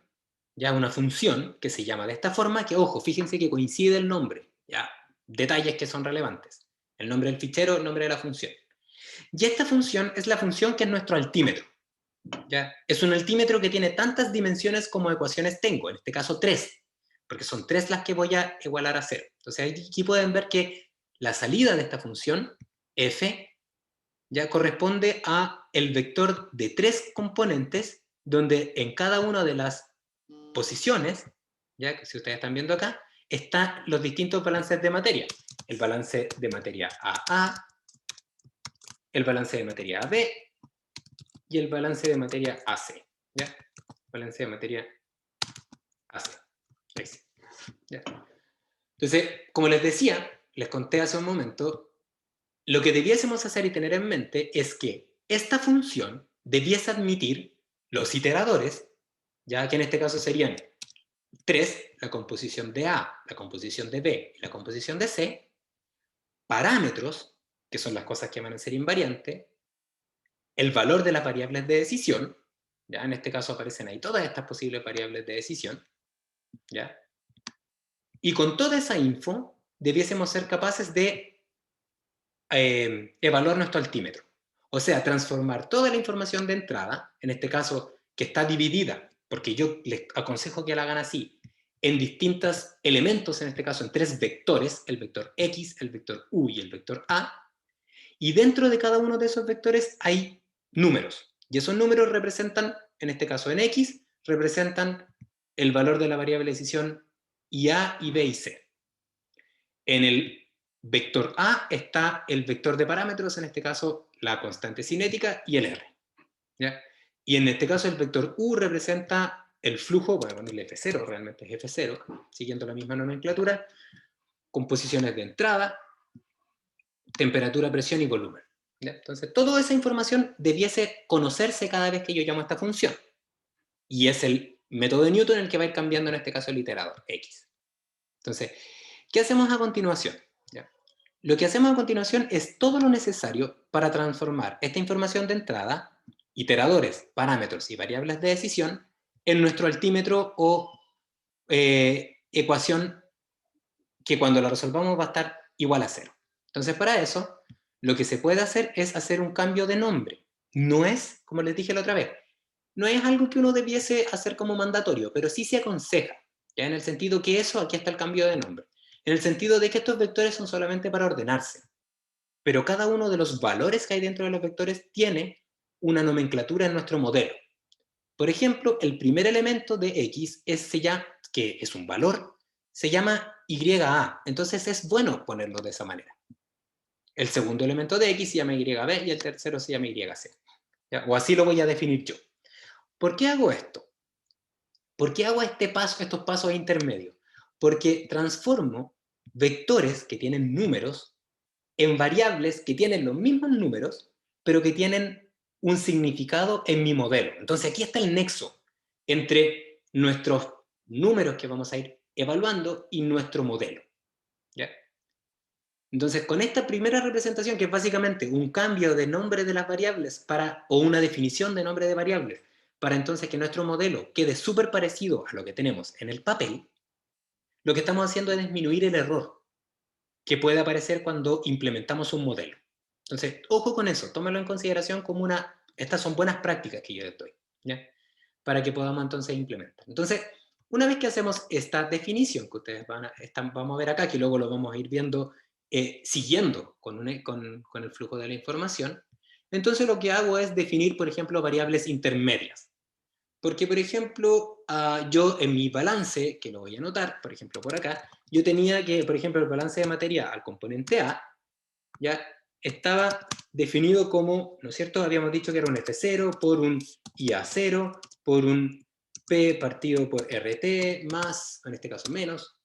ya una función, que se llama de esta forma, que, ojo, fíjense que coincide el nombre, ya, detalles que son relevantes. El nombre del fichero, el nombre de la función. Y esta función es la función que es nuestro altímetro. ¿Ya? Es un altímetro que tiene tantas dimensiones como ecuaciones tengo, en este caso 3, porque son 3 las que voy a igualar a 0. Entonces aquí pueden ver que la salida de esta función, f, ya corresponde a el vector de 3 componentes, donde en cada una de las posiciones, ya que si ustedes están viendo acá, están los distintos balances de materia. El balance de materia AA, el balance de materia AB, y el balance de materia AC, ¿ya? Balance de materia AC. Ahí sí. ¿Ya? Entonces, como les decía, les conté hace un momento, lo que debiésemos hacer y tener en mente es que esta función debiese admitir los iteradores, ya que en este caso serían 3, la composición de A, la composición de B y la composición de C, parámetros, que son las cosas que van a ser invariantes, el valor de las variables de decisión, ¿ya? En este caso aparecen ahí todas estas posibles variables de decisión, ¿ya? Y con toda esa info debiésemos ser capaces de evaluar nuestro altímetro. O sea, transformar toda la información de entrada, en este caso que está dividida, porque yo les aconsejo que la hagan así, en distintos elementos, en este caso en 3 vectores, el vector X, el vector U y el vector A, y dentro de cada uno de esos vectores hay números, y esos números representan, en este caso en X, representan el valor de la variable de decisión y A, y B y C. En el vector A está el vector de parámetros, en este caso la constante cinética y el R, ¿ya? Y en este caso el vector U representa el flujo, bueno, el F0, realmente es F0, siguiendo la misma nomenclatura, composiciones de entrada, temperatura, presión y volumen, ¿ya? Entonces, toda esa información debiese conocerse cada vez que yo llamo a esta función. Y es el método de Newton el que va a ir cambiando, en este caso, el iterador, X. Entonces, ¿qué hacemos a continuación? ¿Ya? Lo que hacemos a continuación es todo lo necesario para transformar esta información de entrada, iteradores, parámetros y variables de decisión, en nuestro altímetro o ecuación que cuando la resolvamos va a estar igual a 0. Entonces, para eso, lo que se puede hacer es hacer un cambio de nombre. No es, como les dije la otra vez, no es algo que uno debiese hacer como mandatorio, pero sí se aconseja, ¿ya? En el sentido que eso, aquí está el cambio de nombre. En el sentido de que estos vectores son solamente para ordenarse. Pero cada uno de los valores que hay dentro de los vectores tiene una nomenclatura en nuestro modelo. Por ejemplo, el primer elemento de X que es un valor, se llama YA. Entonces es bueno ponerlo de esa manera. El segundo elemento de X se llama YB y el tercero se llama YC. ¿Ya? O así lo voy a definir yo. ¿Por qué hago esto? ¿Por qué hago estos pasos intermedios? Porque transformo vectores que tienen números en variables que tienen los mismos números, pero que tienen un significado en mi modelo. Entonces aquí está el nexo entre nuestros números que vamos a ir evaluando y nuestro modelo, ¿ya? Entonces, con esta primera representación, que es básicamente un cambio de nombre de las variables o una definición de nombre de variables, para entonces que nuestro modelo quede súper parecido a lo que tenemos en el papel, lo que estamos haciendo es disminuir el error. que puede aparecer cuando implementamos un modelo. Entonces, ojo con eso, tómalo en consideración como estas son buenas prácticas que yo les doy, ¿ya? Para que podamos entonces implementar. Entonces, una vez que hacemos esta definición que ustedes vamos a ver acá, que luego lo vamos a ir viendo siguiendo con el flujo de la información, entonces lo que hago es definir, por ejemplo, variables intermedias. Porque, por ejemplo, yo en mi balance, que lo voy a anotar, por ejemplo, por acá, yo tenía que, por ejemplo, el balance de materia al componente A, ya estaba definido como, ¿no es cierto? Habíamos dicho que era un F0 por un IA0 por un P partido por RT más, en este caso menos,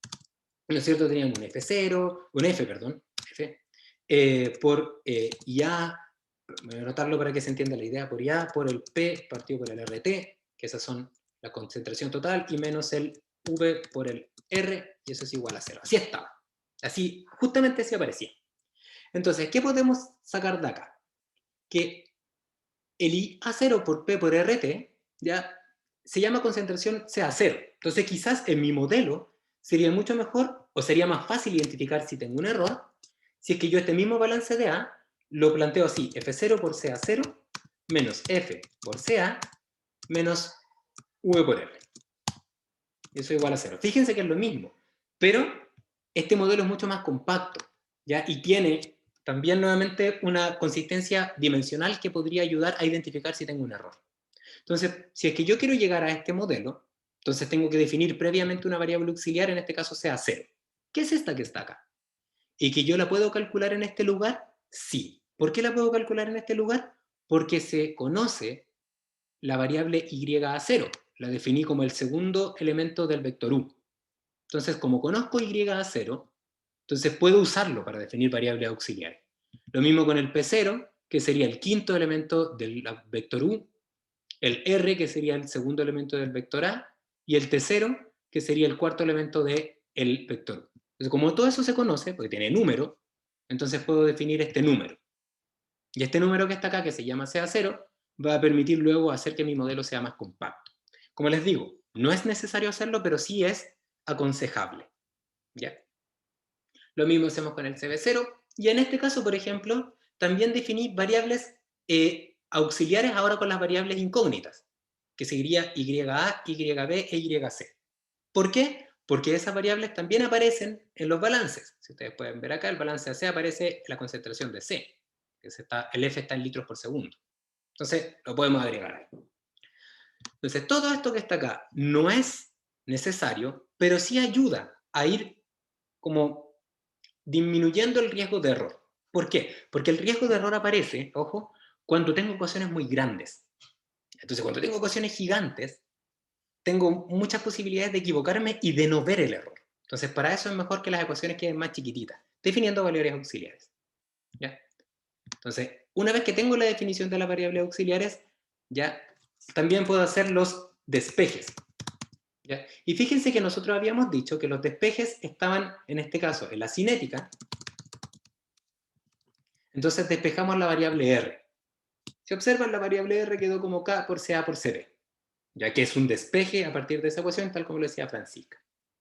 ¿no es cierto? Teníamos un F0, un F, perdón, F, por IA, voy a anotarlo para que se entienda la idea, por IA, por el P partido por el RT, que esas son la concentración total, y menos el V por el R, y eso es igual a 0. Así estaba. Así, justamente así aparecía. Entonces, ¿qué podemos sacar de acá? Que el IA0 por P por RT ya se llama concentración CA0. Entonces, quizás en mi modelo sería mucho mejor o sería más fácil identificar si tengo un error si es que yo este mismo balance de A lo planteo así: F0 por CA0 menos F por CA menos V por R. Eso es igual a 0. Fíjense que es lo mismo, pero este modelo es mucho más compacto, ¿ya? Y tiene también nuevamente una consistencia dimensional que podría ayudar a identificar si tengo un error. Entonces, si es que yo quiero llegar a este modelo, entonces tengo que definir previamente una variable auxiliar, en este caso sea 0. ¿Qué es esta que está acá? ¿Y que yo la puedo calcular en este lugar? Sí. ¿Por qué la puedo calcular en este lugar? Porque se conoce la variable y0. La definí como el segundo elemento del vector u. Entonces, como conozco y0, entonces puedo usarlo para definir variables auxiliares. Lo mismo con el p0, que sería el quinto elemento del vector u, el r, que sería el segundo elemento del vector a, y el t0, que sería el cuarto elemento del vector u. Entonces, como todo eso se conoce, porque tiene número, entonces puedo definir este número. Y este número que está acá, que se llama CA0, va a permitir luego hacer que mi modelo sea más compacto. Como les digo, no es necesario hacerlo, pero sí es aconsejable, ¿ya? Lo mismo hacemos con el CB0, y en este caso, por ejemplo, también definí variables auxiliares ahora con las variables incógnitas, que sería YA, YB e YC. ¿Por qué? Porque esas variables también aparecen en los balances. Si ustedes pueden ver acá, el balance AC aparece la concentración de C, que el F está en litros por segundo. Entonces, lo podemos agregar ahí. Entonces, todo esto que está acá no es necesario, pero sí ayuda a ir como disminuyendo el riesgo de error. ¿Por qué? Porque el riesgo de error aparece, ojo, cuando tengo ecuaciones muy grandes. Entonces, cuando tengo ecuaciones gigantes, tengo muchas posibilidades de equivocarme y de no ver el error. Entonces, para eso es mejor que las ecuaciones queden más chiquititas, definiendo variables auxiliares. ¿Ya? Entonces, una vez que tengo la definición de las variables auxiliares, ya también puedo hacer los despejes. ¿Ya? Y fíjense que nosotros habíamos dicho que los despejes estaban, en este caso, en la cinética. Entonces despejamos la variable R. Si observan, la variable R quedó como K por CA por CB, ya que es un despeje a partir de esa ecuación, tal como lo decía Francisca.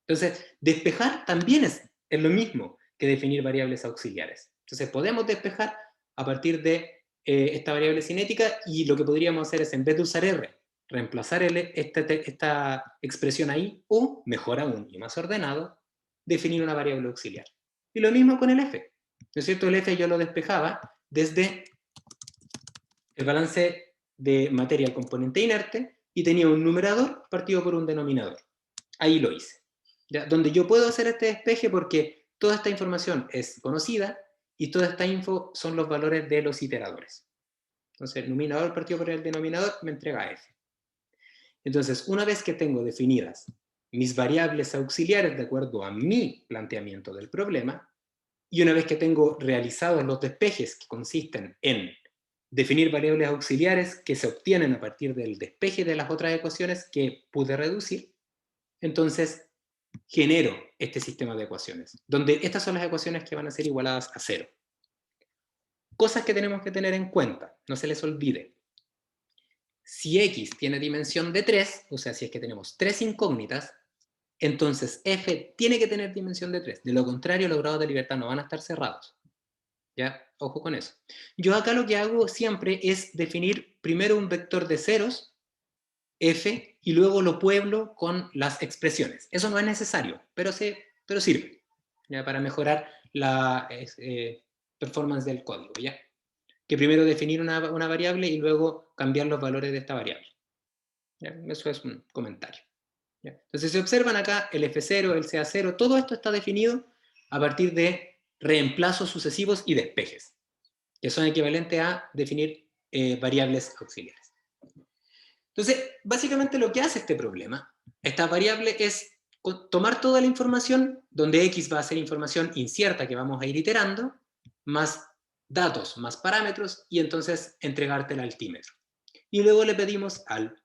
Entonces, despejar también es lo mismo que definir variables auxiliares. Entonces, podemos despejar a partir de esta variable cinética, y lo que podríamos hacer es, en vez de usar R, reemplazar esta expresión ahí, o, mejor aún y más ordenado, definir una variable auxiliar. Y lo mismo con el F. ¿No es cierto? El F yo lo despejaba desde el balance de materia al componente inerte y tenía un numerador partido por un denominador. Ahí lo hice. ¿Ya? Donde yo puedo hacer este despeje porque toda esta información es conocida y toda esta info son los valores de los iteradores. Entonces, el numerador partido por el denominador me entrega F. Entonces, una vez que tengo definidas mis variables auxiliares de acuerdo a mi planteamiento del problema, y una vez que tengo realizados los despejes que consisten en definir variables auxiliares que se obtienen a partir del despeje de las otras ecuaciones que pude reducir, entonces genero este sistema de ecuaciones, donde estas son las ecuaciones que van a ser igualadas a 0. Cosas que tenemos que tener en cuenta, no se les olvide. Si X tiene dimensión de 3, o sea, si es que tenemos 3 incógnitas, entonces f tiene que tener dimensión de 3. De lo contrario, los grados de libertad no van a estar cerrados. ¿Ya? Ojo con eso. Yo acá lo que hago siempre es definir primero un vector de ceros, f, y luego lo pueblo con las expresiones. Eso no es necesario, pero sirve, ¿ya? Para mejorar la performance del código, ¿ya? Que primero definir una variable y luego cambiar los valores de esta variable. ¿Ya? Eso es un comentario. ¿Ya? Entonces, si observan acá, el F0, el CA0, todo esto está definido a partir de reemplazos sucesivos y despejes, que son equivalentes a definir variables auxiliares. Entonces, básicamente lo que hace este problema, esta variable, es tomar toda la información, donde X va a ser información incierta que vamos a ir iterando, más datos, más parámetros, y entonces entregarte el altímetro. Y luego le pedimos al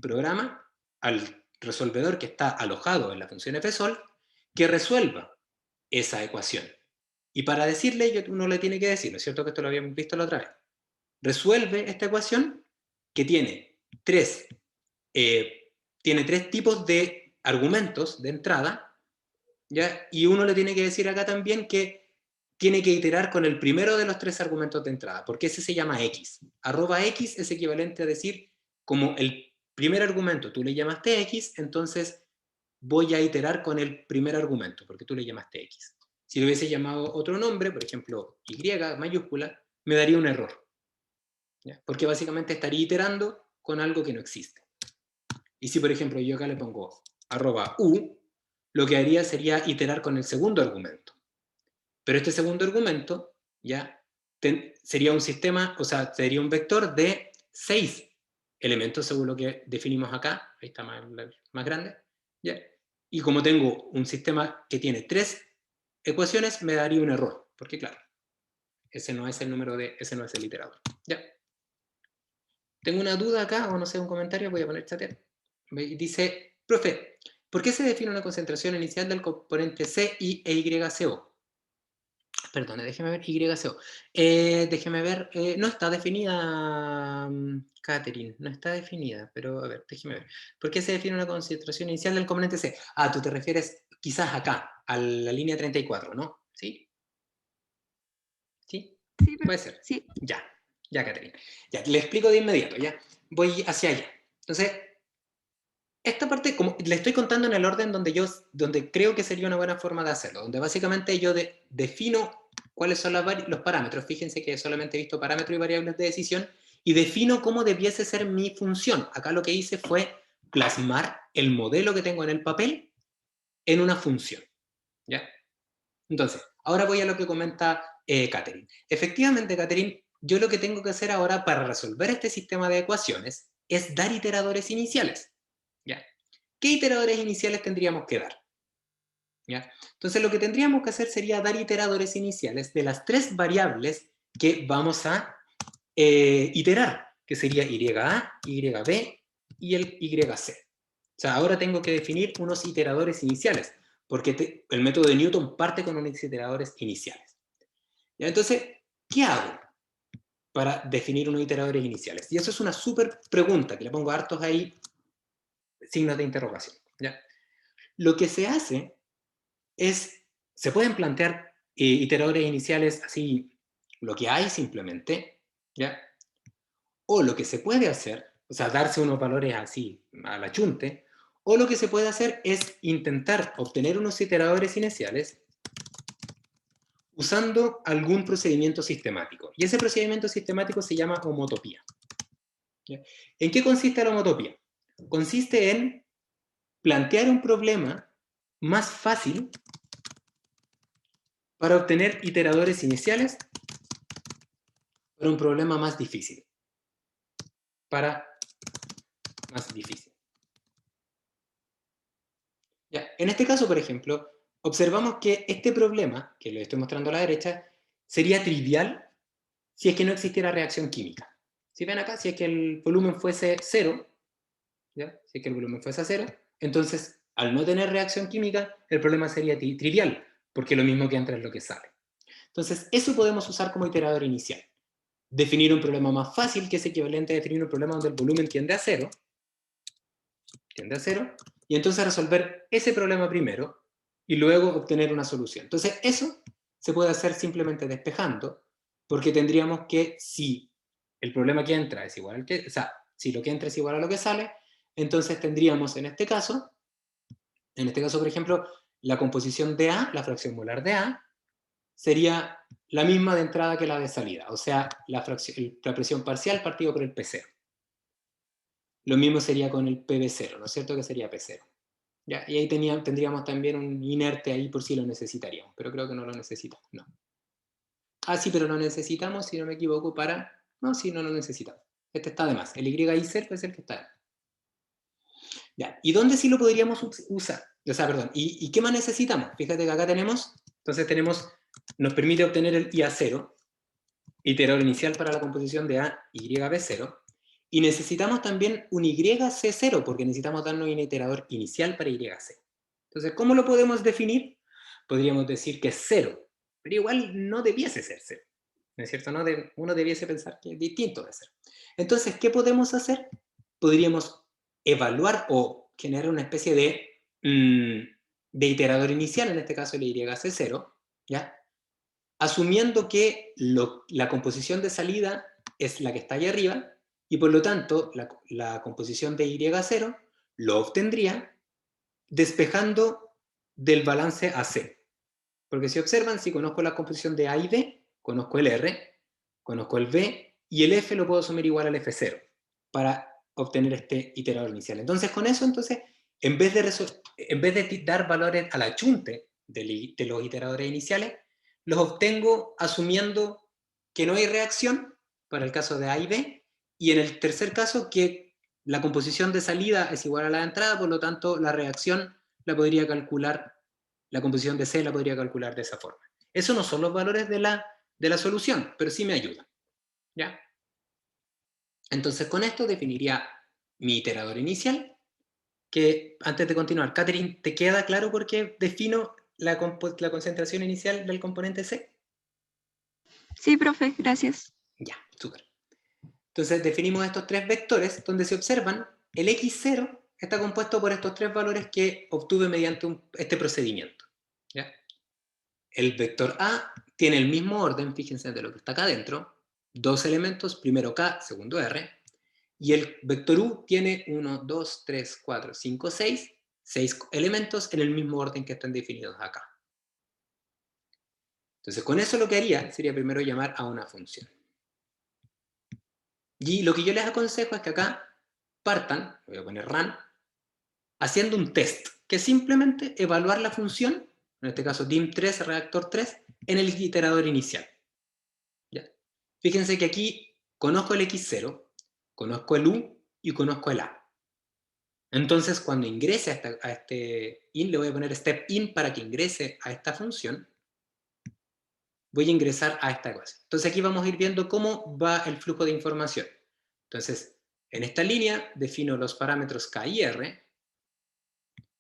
programa, al resolvedor que está alojado en la función fsol, que resuelva esa ecuación. Y para decirle, uno le tiene que decir, ¿no es cierto que esto lo habíamos visto la otra vez? Resuelve esta ecuación que tiene tres tipos de argumentos de entrada, ¿ya? Y uno le tiene que decir acá también que tiene que iterar con el primero de los tres argumentos de entrada, porque ese se llama x. Arroba x es equivalente a decir, como el primer argumento tú le llamaste x, entonces voy a iterar con el primer argumento, porque tú le llamaste x. Si le hubiese llamado otro nombre, por ejemplo, y mayúscula, me daría un error, ¿ya? Porque básicamente estaría iterando con algo que no existe. Y si, por ejemplo, yo acá le pongo arroba u, lo que haría sería iterar con el segundo argumento. Pero este segundo argumento ya sería un sistema, o sea, sería un vector de 6 elementos, según lo que definimos acá. Ahí está más grande. ¿Ya? Y como tengo un sistema que tiene 3 ecuaciones, me daría un error. Porque claro, ese no es el número ese no es el iterador. ¿Ya? Tengo una duda acá, o no sé, un comentario, voy a poner chatear. Dice, profe, ¿por qué se define una concentración inicial del componente C y YCO? Perdón, déjeme ver, YCO. Déjeme ver, no está definida, Catherine, no está definida, pero a ver, déjeme ver. ¿Por qué se define una concentración inicial del componente C? Ah, tú te refieres quizás acá, a la línea 34, ¿no? ¿Sí? ¿Sí? Sí, Puede ser. sí. Ya, Catherine. Ya, le explico de inmediato, ya. Voy hacia allá. Entonces, esta parte, como le estoy contando en el orden donde creo que sería una buena forma de hacerlo, donde básicamente yo defino cuáles son los parámetros. Fíjense que solamente he visto parámetros y variables de decisión, y defino cómo debiese ser mi función. Acá lo que hice fue plasmar el modelo que tengo en el papel en una función. ¿Ya? Entonces, ahora voy a lo que comenta Catherine. Efectivamente, Catherine, yo lo que tengo que hacer ahora para resolver este sistema de ecuaciones es dar iteradores iniciales. ¿Ya? ¿Qué iteradores iniciales tendríamos que dar? ¿Ya? Entonces lo que tendríamos que hacer sería dar iteradores iniciales de las 3 variables que vamos a iterar, que sería YA, YB y el YC. O sea, ahora tengo que definir unos iteradores iniciales, porque el método de Newton parte con unos iteradores iniciales. ¿Ya? Entonces, ¿qué hago para definir unos iteradores iniciales? Y eso es una súper pregunta, que le pongo hartos ahí signos de interrogación. ¿Ya? Lo que se hace es, se pueden plantear iteradores iniciales así, lo que hay simplemente, ¿ya? O lo que se puede hacer, o sea, darse unos valores así a la chunte, o lo que se puede hacer es intentar obtener unos iteradores iniciales usando algún procedimiento sistemático. Y ese procedimiento sistemático se llama homotopía. ¿Ya? ¿En qué consiste la homotopía? Consiste en plantear un problema más fácil para obtener iteradores iniciales para un problema más difícil. Ya, en este caso, por ejemplo, observamos que este problema, que lo estoy mostrando a la derecha, sería trivial si es que no existiera reacción química. Si ven acá, si es que el volumen fuese 0, ¿ya? Si es que el volumen fuese 0, entonces, al no tener reacción química, el problema sería trivial, porque lo mismo que entra es lo que sale. Entonces, eso podemos usar como iterador inicial. Definir un problema más fácil, que es equivalente a definir un problema donde el volumen tiende a 0, y entonces resolver ese problema primero, y luego obtener una solución. Entonces eso se puede hacer simplemente despejando, porque tendríamos que, si el problema que entra es igual al que, o sea, si lo que entra es igual a lo que sale, entonces tendríamos en este caso, por ejemplo, la composición de A, la fracción molar de A, sería la misma de entrada que la de salida, o sea, la presión parcial partido por el P0. Lo mismo sería con el PV0, ¿no es cierto? Que sería P0. ¿Ya? Y ahí tendríamos también un inerte ahí por si lo necesitaríamos, pero creo que no lo necesitamos, no. Ah, sí, pero lo necesitamos, si no me equivoco, para... No, sí, no lo necesitamos. Este está de más. El YI0 es el que está de más. Ya. ¿Y dónde sí lo podríamos usar? O sea, perdón. ¿Y qué más necesitamos? Fíjate que acá tenemos... Entonces tenemos... Nos permite obtener el IA0, iterador inicial para la composición de A, YB0, y necesitamos también un YC0, porque necesitamos darnos un iterador inicial para YC. Entonces, ¿cómo lo podemos definir? Podríamos decir que es 0, pero igual no debiese ser 0. ¿No es cierto? Uno debiese pensar que es distinto de 0. Entonces, ¿qué podemos hacer? Podríamos evaluar o generar una especie de iterador inicial, en este caso el YC0, ¿ya? Asumiendo que la composición de salida es la que está ahí arriba, y por lo tanto la composición de Y0 lo obtendría despejando del balance AC. Porque si observan, si conozco la composición de A y B, conozco el R, conozco el B, y el F lo puedo asumir igual al F0, para obtener este iterador inicial. Entonces con eso, en vez de dar valores al achunte de los iteradores iniciales, los obtengo asumiendo que no hay reacción, para el caso de A y B, y en el tercer caso que la composición de salida es igual a la de entrada, por lo tanto la reacción la podría calcular, la composición de C la podría calcular de esa forma. Esos no son los valores de la solución, pero sí me ayudan. ¿Ya? Entonces con esto definiría mi iterador inicial, que antes de continuar, Catherine, ¿te queda claro por qué defino la concentración inicial del componente C? Sí, profe, gracias. Ya, súper. Entonces definimos estos tres vectores, donde se observan, el X0 está compuesto por estos tres valores que obtuve mediante este procedimiento. ¿Ya? El vector A tiene el mismo orden, fíjense de lo que está acá adentro, dos elementos, primero K, segundo R, y el vector U tiene 1, 2, 3, 4, 5, 6 elementos en el mismo orden que están definidos acá. Entonces con eso lo que haría sería primero llamar a una función. Y lo que yo les aconsejo es que acá partan, voy a poner run, haciendo un test, que es simplemente evaluar la función, en este caso dim3, reactor 3, en el iterador inicial. ¿Ya? Fíjense que aquí conozco el X0, conozco el U y conozco el A. Entonces, cuando ingrese a este in, le voy a poner step in para que ingrese a esta función, voy a ingresar a esta ecuación. Entonces aquí vamos a ir viendo cómo va el flujo de información. Entonces, en esta línea defino los parámetros K y R.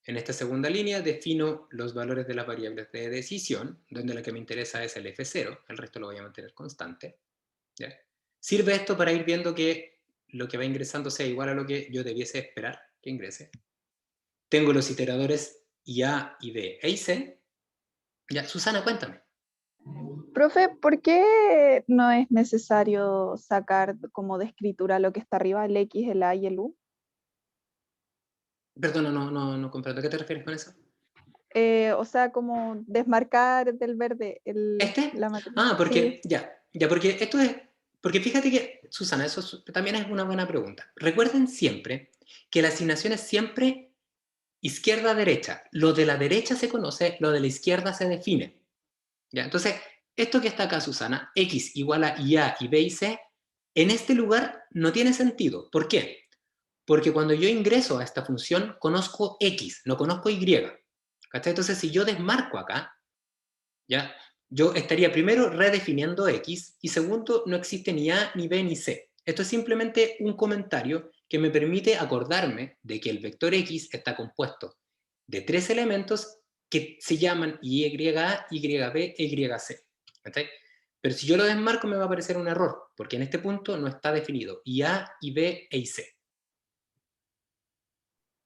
En esta segunda línea defino los valores de las variables de decisión, donde la que me interesa es el F0, el resto lo voy a mantener constante. ¿Ya? Sirve esto para ir viendo que lo que va ingresando sea igual a lo que yo debiese esperar que ingrese. Tengo los iteradores IA, B e C. Ya, Susana, cuéntame. Profe, ¿por qué no es necesario sacar como de escritura lo que está arriba, el X, el A y el U? Perdona, no comprendo. ¿A qué te refieres con eso? O sea, como desmarcar del verde ¿Este? la matriz. Ah, porque, Sí. porque esto es, porque fíjate que, Susana, eso también es una buena pregunta. Recuerden siempre que la asignación es siempre izquierda-derecha. Lo de la derecha se conoce, lo de la izquierda se define. ¿Ya? Entonces, esto que está acá, Susana, X igual a IA y B y C, en este lugar no tiene sentido. ¿Por qué? Porque cuando yo ingreso a esta función, conozco X, no conozco Y. ¿Cachai? Entonces, si yo desmarco acá, ¿ya? Yo estaría primero redefiniendo X y segundo, no existe ni A, ni B, ni C. Esto es simplemente un comentario que me permite acordarme de que el vector X está compuesto de tres elementos que se llaman YA, YB e YC. ¿Okay? Pero si yo lo desmarco me va a aparecer un error, porque en este punto no está definido y A, y B e y C.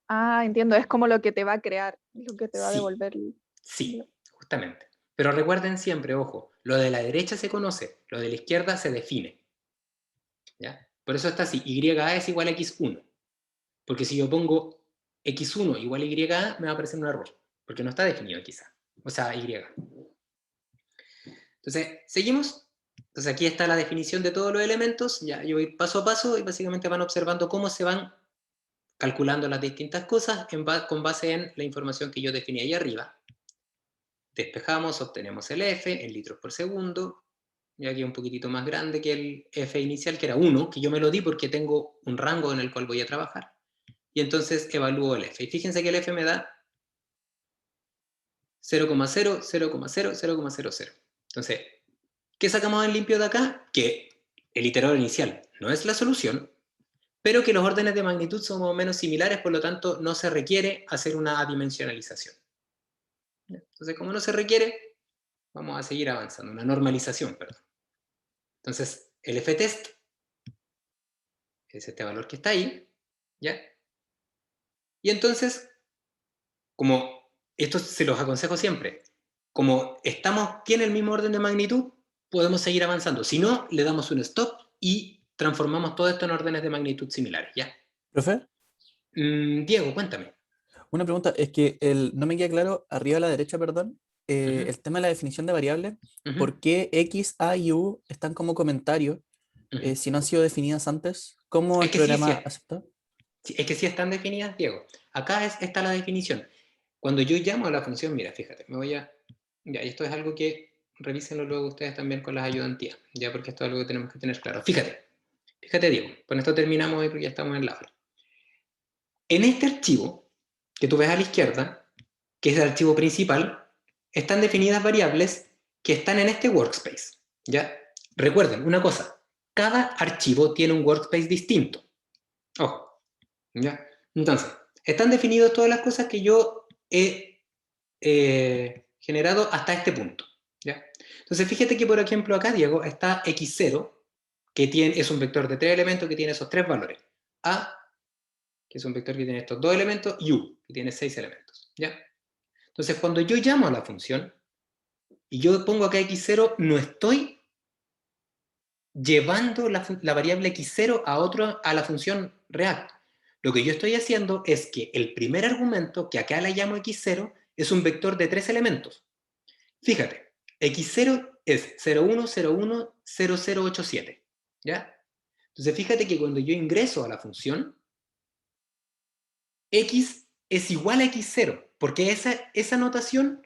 Ah, entiendo, es como lo que te va a crear, lo que te va a Sí. devolver. Sí, justamente. Pero recuerden siempre, ojo, lo de la derecha se conoce, lo de la izquierda se define. ¿Ya? Por eso está así, YA es igual a X1. Porque si yo pongo X1 igual a YA, me va a aparecer un error, porque no está definido quizá. O sea, Y. Entonces, seguimos. Entonces aquí está la definición de todos los elementos. Ya yo voy paso a paso y básicamente van observando cómo se van calculando las distintas cosas con base en la información que yo definí ahí arriba. Despejamos, obtenemos el F en litros por segundo. Y aquí un poquitito más grande que el F inicial, que era 1, que yo me lo di porque tengo un rango en el cual voy a trabajar. Y entonces evalúo el F. Y fíjense que el F me da 0,0000. Entonces, ¿qué sacamos en limpio de acá? Que el iterador inicial no es la solución, pero que los órdenes de magnitud son más o menos similares, por lo tanto no se requiere hacer una adimensionalización. Entonces, como no se requiere, vamos a seguir avanzando, una normalización, perdón. Entonces, el F-test es este valor que está ahí, ¿ya? Y entonces, como esto se los aconsejo siempre, como tiene el mismo orden de magnitud, podemos seguir avanzando. Si no, le damos un stop y transformamos todo esto en órdenes de magnitud similares, ¿ya? Profe, Diego, cuéntame. una pregunta, es que no me queda claro, arriba a la derecha, perdón, Ujú, el tema de la definición de variables, ujú, ¿por qué X, A y U están como comentarios ujú. si no han sido definidas antes? ¿Cómo Es el que sí, programa acepta? es que sí están definidas, Diego. Acá está la definición. Cuando yo llamo a la función, mira, fíjate, ya, y esto es algo que revísenlo luego ustedes también con las ayudantías, ya, porque esto es algo que tenemos que tener claro. Fíjate, Diego, con esto terminamos hoy porque ya estamos en la hora. En este archivo, que tú ves a la izquierda, que es el archivo principal, están definidas variables que están en este workspace, ¿ya? Recuerden una cosa, cada archivo tiene un workspace distinto. Ojo, ¿ya? Entonces, están definidas todas las cosas que yo he generado hasta este punto, ¿ya? Entonces, fíjate que, por ejemplo, acá, Diego, está x0, que es un vector de 3 elementos que tiene esos 3 valores. A, que es un vector que tiene estos 2 elementos, y U, que tiene 6 elementos, ¿ya? Entonces, cuando yo llamo a la función, y yo pongo acá x0, no estoy llevando la variable x0 a la función real. Lo que yo estoy haciendo es que el primer argumento, que acá la llamo x0, es un vector de 3 elementos. Fíjate, x0 es 01010087, ¿ya? Entonces fíjate que cuando yo ingreso a la función, x es igual a x0, porque esa notación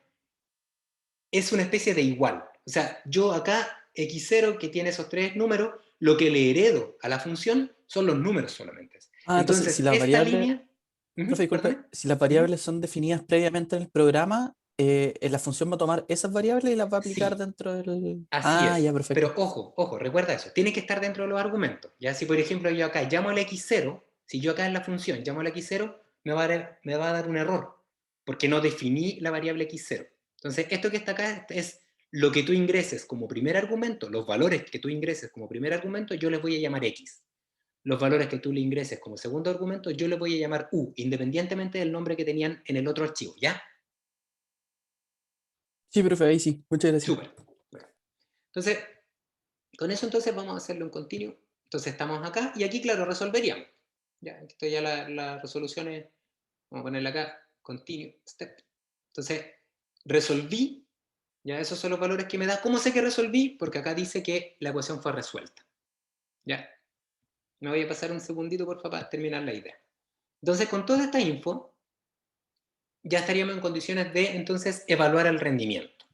es una especie de igual. O sea, yo acá, x0, que tiene esos 3 números, lo que le heredo a la función son los números solamente. Ah, entonces, si Entonces, las esta variables, línea... profe, disculpe, Perdón. si las variables son definidas previamente en el programa, la función va a tomar esas variables y las va a aplicar Sí, dentro del... así Ah, ya, es. perfecto. Pero ojo, recuerda eso. Tiene que estar dentro de los argumentos. Ya si, por ejemplo, yo acá llamo al x0, si yo acá en la función llamo al x0, me va a dar un error, porque no definí la variable x0. Entonces, esto que está acá es lo que tú ingreses como primer argumento, los valores que tú ingreses como primer argumento, yo les voy a llamar x. Los valores que tú le ingreses como segundo argumento, yo les voy a llamar u, independientemente del nombre que tenían en el otro archivo, ¿ya? Sí, profe, ahí sí. Muchas gracias. Súper. Bueno. Entonces, con eso entonces vamos a hacerlo en continuo. Entonces estamos acá y aquí, claro, resolveríamos. Ya, esto ya la resolución es, vamos a ponerla acá, continue, step. Entonces, resolví, ya esos son los valores que me da. ¿Cómo sé que resolví? Porque acá dice que la ecuación fue resuelta. Ya, me voy a pasar un segundito, por favor, para terminar la idea. Entonces, con toda esta info, ya estaríamos en condiciones de, entonces, evaluar el rendimiento.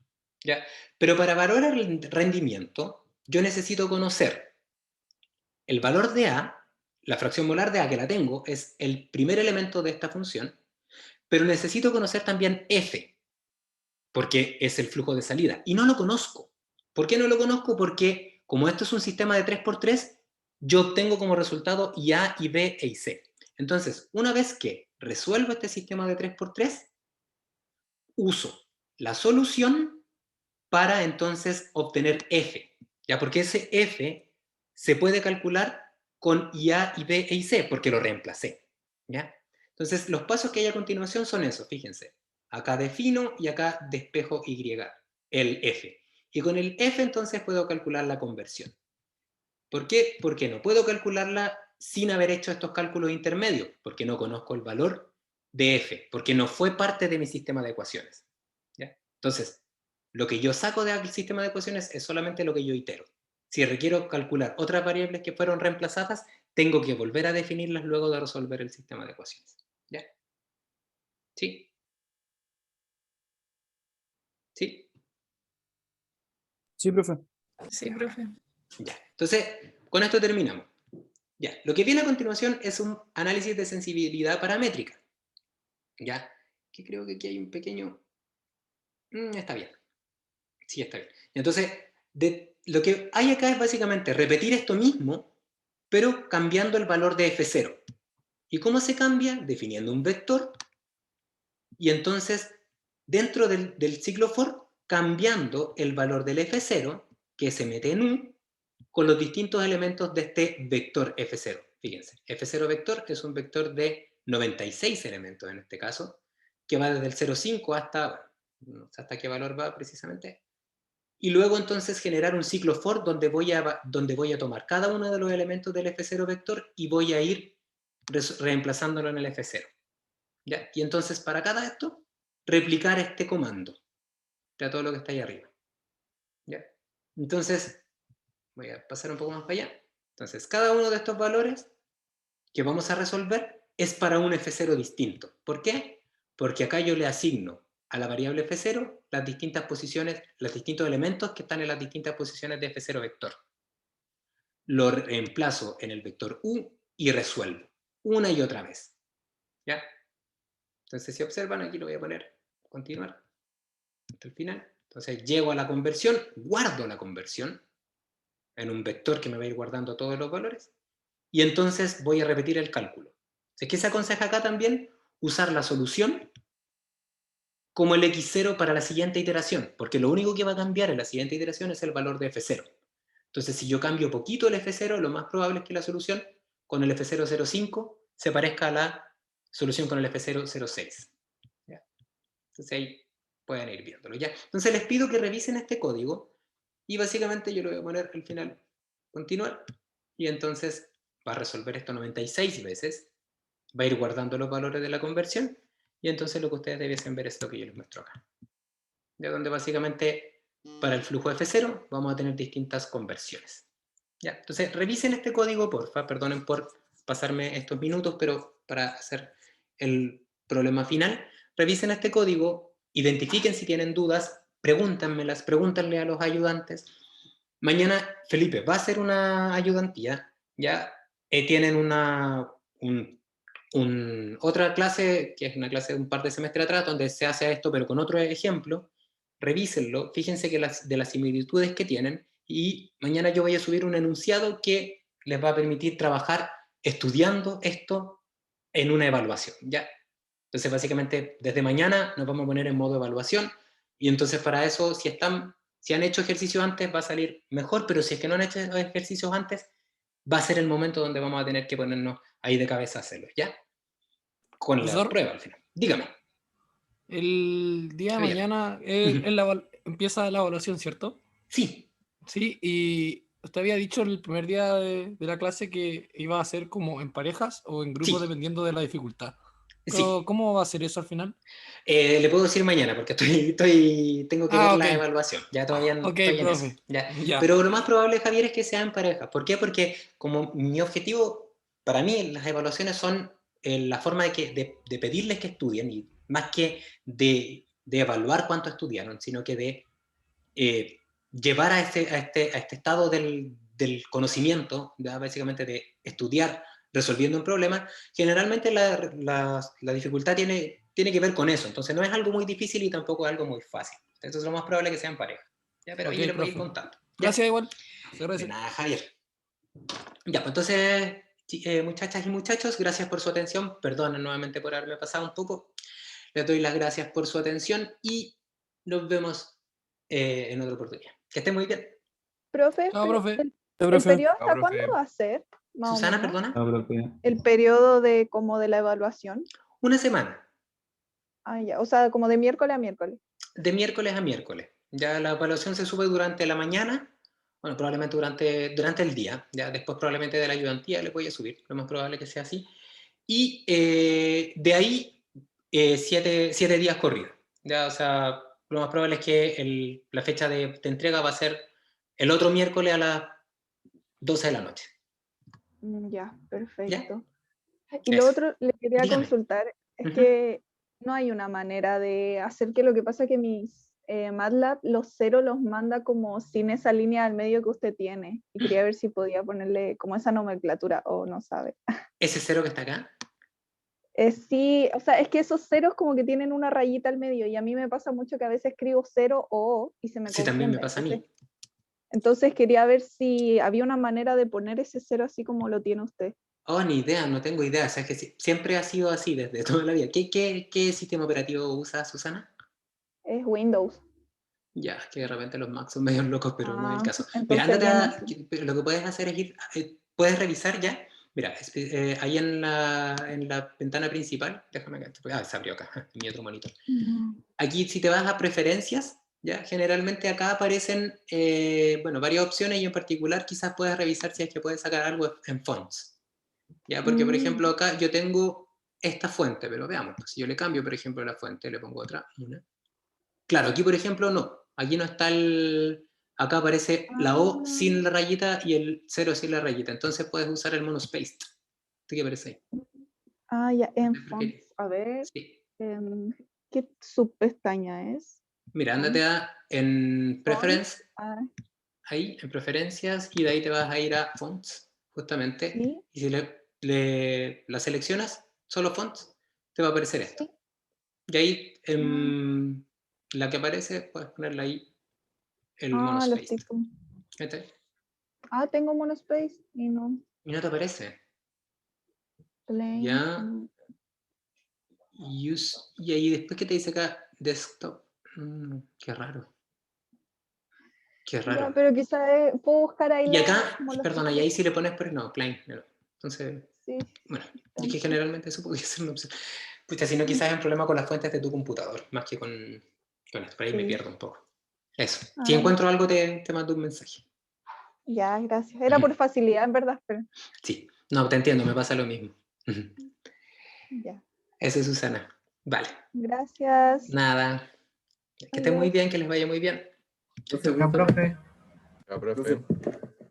¿Ya? Pero para evaluar el rendimiento, yo necesito conocer el valor de A, la fracción molar de A que la tengo, es el primer elemento de esta función, pero necesito conocer también F, porque es el flujo de salida, y no lo conozco. ¿Por qué no lo conozco? Porque como esto es un sistema de 3×3, yo obtengo como resultado y A, y B, e y C. Entonces, una vez que resuelvo este sistema de 3×3, uso la solución para entonces obtener F, ¿ya? Porque ese F se puede calcular con IA, y B, e y C, porque lo reemplacé, ¿ya? Entonces, los pasos que hay a continuación son esos, fíjense. Acá defino y acá despejo Y, el F. Y con el F entonces puedo calcular la conversión. ¿Por qué? Porque no puedo calcularla sin haber hecho estos cálculos intermedios, porque no conozco el valor de F, porque no fue parte de mi sistema de ecuaciones. ¿Ya? Entonces, lo que yo saco del sistema de ecuaciones es solamente lo que yo itero. Si requiero calcular otras variables que fueron reemplazadas, tengo que volver a definirlas luego de resolver el sistema de ecuaciones. ¿Ya? ¿Sí? ¿Sí? Sí, profe. Sí, profe. Ya. Entonces, con esto terminamos. Ya. Lo que viene a continuación es un análisis de sensibilidad paramétrica. ¿Ya? Que creo que aquí hay un pequeño... está bien. Sí, está bien. Entonces, lo que hay acá es básicamente repetir esto mismo, pero cambiando el valor de F0. ¿Y cómo se cambia? Definiendo un vector, y entonces, dentro del ciclo for, cambiando el valor del F0, que se mete en U, con los distintos elementos de este vector F0. Fíjense, F0 vector es un vector de 96 elementos en este caso, que va desde el 0,5 hasta, no sé hasta qué valor va precisamente, y luego entonces generar un ciclo for donde voy a tomar cada uno de los elementos del F0 vector y voy a ir reemplazándolo en el F0. ¿Ya? Y entonces para cada esto, replicar este comando, ya todo lo que está ahí arriba. ¿Ya? Entonces, voy a pasar un poco más para allá. Entonces, cada uno de estos valores que vamos a resolver es para un F0 distinto. ¿Por qué? Porque acá yo le asigno a la variable F0 las distintas posiciones, los distintos elementos que están en las distintas posiciones de F0 vector. Lo reemplazo en el vector U y resuelvo una y otra vez. ¿Ya? Entonces, si observan, aquí lo voy a poner, continuar, hasta el final. Entonces, llego a la conversión, guardo la conversión en un vector que me va a ir guardando todos los valores, y entonces voy a repetir el cálculo. ¿Qué se aconseja acá también? Usar la solución como el x0 para la siguiente iteración, porque lo único que va a cambiar en la siguiente iteración es el valor de f0. Entonces, si yo cambio poquito el f0, lo más probable es que la solución con el f005 se parezca a la solución con el f006. ¿Ya? Entonces ahí pueden ir viéndolo. ¿Ya? Entonces les pido que revisen este código y básicamente yo lo voy a poner al final, continuar, y entonces va a resolver esto 96 veces, va a ir guardando los valores de la conversión, y entonces lo que ustedes debiesen ver es lo que yo les muestro acá. De donde básicamente para el flujo F0 vamos a tener distintas conversiones. ¿Ya? Entonces revisen este código, porfa, perdonen por pasarme estos minutos, pero para hacer el problema final, revisen este código, identifiquen si tienen dudas, pregúntenmelas, pregúntenle a los ayudantes. Mañana Felipe va a hacer una ayudantía, ya tienen otra clase, que es una clase de un par de semestres atrás, donde se hace esto, pero con otro ejemplo. Revísenlo, fíjense que de las similitudes que tienen, y mañana yo voy a subir un enunciado que les va a permitir trabajar estudiando esto en una evaluación, ¿ya? Entonces, básicamente, desde mañana nos vamos a poner en modo evaluación, y entonces para eso, si han hecho ejercicio antes, va a salir mejor, pero si es que no han hecho ejercicios antes, va a ser el momento donde vamos a tener que ponernos ahí de cabeza a hacerlos, ¿ya? Con la Profesor, prueba al final. Dígame. el día de Javier. mañana empieza la evaluación, ¿cierto? Sí. Sí, y usted había dicho el primer día de la clase que iba a ser como en parejas o en grupos Sí. dependiendo de la dificultad. Sí. ¿Cómo va a ser eso al final? Le puedo decir mañana porque tengo que ver ok. la evaluación. Ya todavía no Ok, estoy en eso. profe. ¿Ya? Ya. Pero lo más probable, Javier, es que sea en pareja. ¿Por qué? Porque como mi objetivo, para mí, las evaluaciones son la forma de pedirles que estudien, y más que de evaluar cuánto estudiaron, sino que de llevar a este estado del conocimiento, ¿ya? Básicamente de estudiar resolviendo un problema. Generalmente la dificultad tiene que ver con eso, entonces no es algo muy difícil y tampoco es algo muy fácil. Entonces lo más probable es que sean pareja. ¿Ya? Pero Ok, ahí les voy a ir profe. contando. ¿Ya? Gracias igual. De nada, Javier. Ya, pues entonces, muchachas y muchachos, gracias por su atención. Perdonen nuevamente por haberme pasado un poco. Les doy las gracias por su atención y nos vemos en otra oportunidad. Que estén muy bien. Profe, Chao, profe. ¿el profe. periodo Chao, hasta cuándo profe. va a ser? Más o Susana, menos. perdona. Chao, profe. El periodo de como de la evaluación. Una semana, Ah, ya. O sea, como de miércoles a miércoles. de miércoles a miércoles. Ya la evaluación se sube durante la mañana, bueno, probablemente durante el día, ya después probablemente de la ayudantía le voy a subir, lo más probable que sea así. Y de ahí 7 días corridos. Ya, o sea, lo más probable es que la fecha de entrega va a ser el otro miércoles a las 12 de la noche. Ya, ¿Ya? perfecto. Y lo Eso. otro le quería Dígame. consultar es Ujú. que no hay una manera de hacer que lo que pasa que mis MATLAB, los ceros los manda como sin esa línea al medio que usted tiene. Y quería ver si podía ponerle como esa nomenclatura o no sabe. Ese cero que está acá. Sí, o sea, es que esos ceros como que tienen una rayita al medio y a mí me pasa mucho que a veces escribo 0 o y se me Sí, también me confunde. pasa a mí. Entonces quería ver si había una manera de poner ese cero así como lo tiene usted. Oh, ni idea, no tengo idea. O sea, es que siempre ha sido así desde toda la vida. ¿Qué sistema operativo usa Susana? Es Windows. Ya, que de repente los Macs son medio locos, pero no es el caso. Mira, Entonces ándate viene así. lo que puedes hacer es ir, puedes revisar ya. Mira, ahí en la ventana principal, déjame que, se abrió acá, en mi otro monitor. Aquí si te vas a preferencias, ya, generalmente acá aparecen, bueno, varias opciones y en particular quizás puedes revisar si es que puedes sacar algo en fonts. Ya, porque por ejemplo acá yo tengo esta fuente, pero veamos, si yo le cambio por ejemplo la fuente, le pongo otra, una. Claro, aquí por ejemplo no, aquí no está acá aparece la O sin la rayita y el 0 sin la rayita, entonces puedes usar el monospace. ¿Qué parece ahí? Ah, ya, en No sé por qué. fonts. A ver, Sí. ¿qué subpestaña es? Mira, ándate en Preference, Ah, ahí, en Preferencias, y de ahí te vas a ir a Fonts, justamente, sí, y si la seleccionas, solo Fonts, te va a aparecer esto. sí. Y ahí, la que aparece, puedes ponerle ahí el Lo monospace. estoy ¿Este? tengo monospace y no. Y no te aparece. Plain. Ya. Y ahí después que te dice acá, desktop. Qué raro. Qué Ya, raro. pero quizás puedo buscar ahí Y acá, como los perdona, y ahí si le pones, pero no, plain. Entonces, Sí. bueno, y que generalmente eso podría ser una opción. Pucha, si no, quizás es un problema con las fuentes de tu computador, más que con esto. Por ahí me Sí. pierdo un poco. Eso. Ah, Si encuentro algo, te mando un mensaje. ya, gracias. Era por facilidad, en verdad, pero Sí. No, te entiendo, me pasa lo mismo. ya. Eso es Susana. Vale. Gracias. Nada. Que estén muy bien, que les vaya muy bien. Chao, profe. Ya, profe.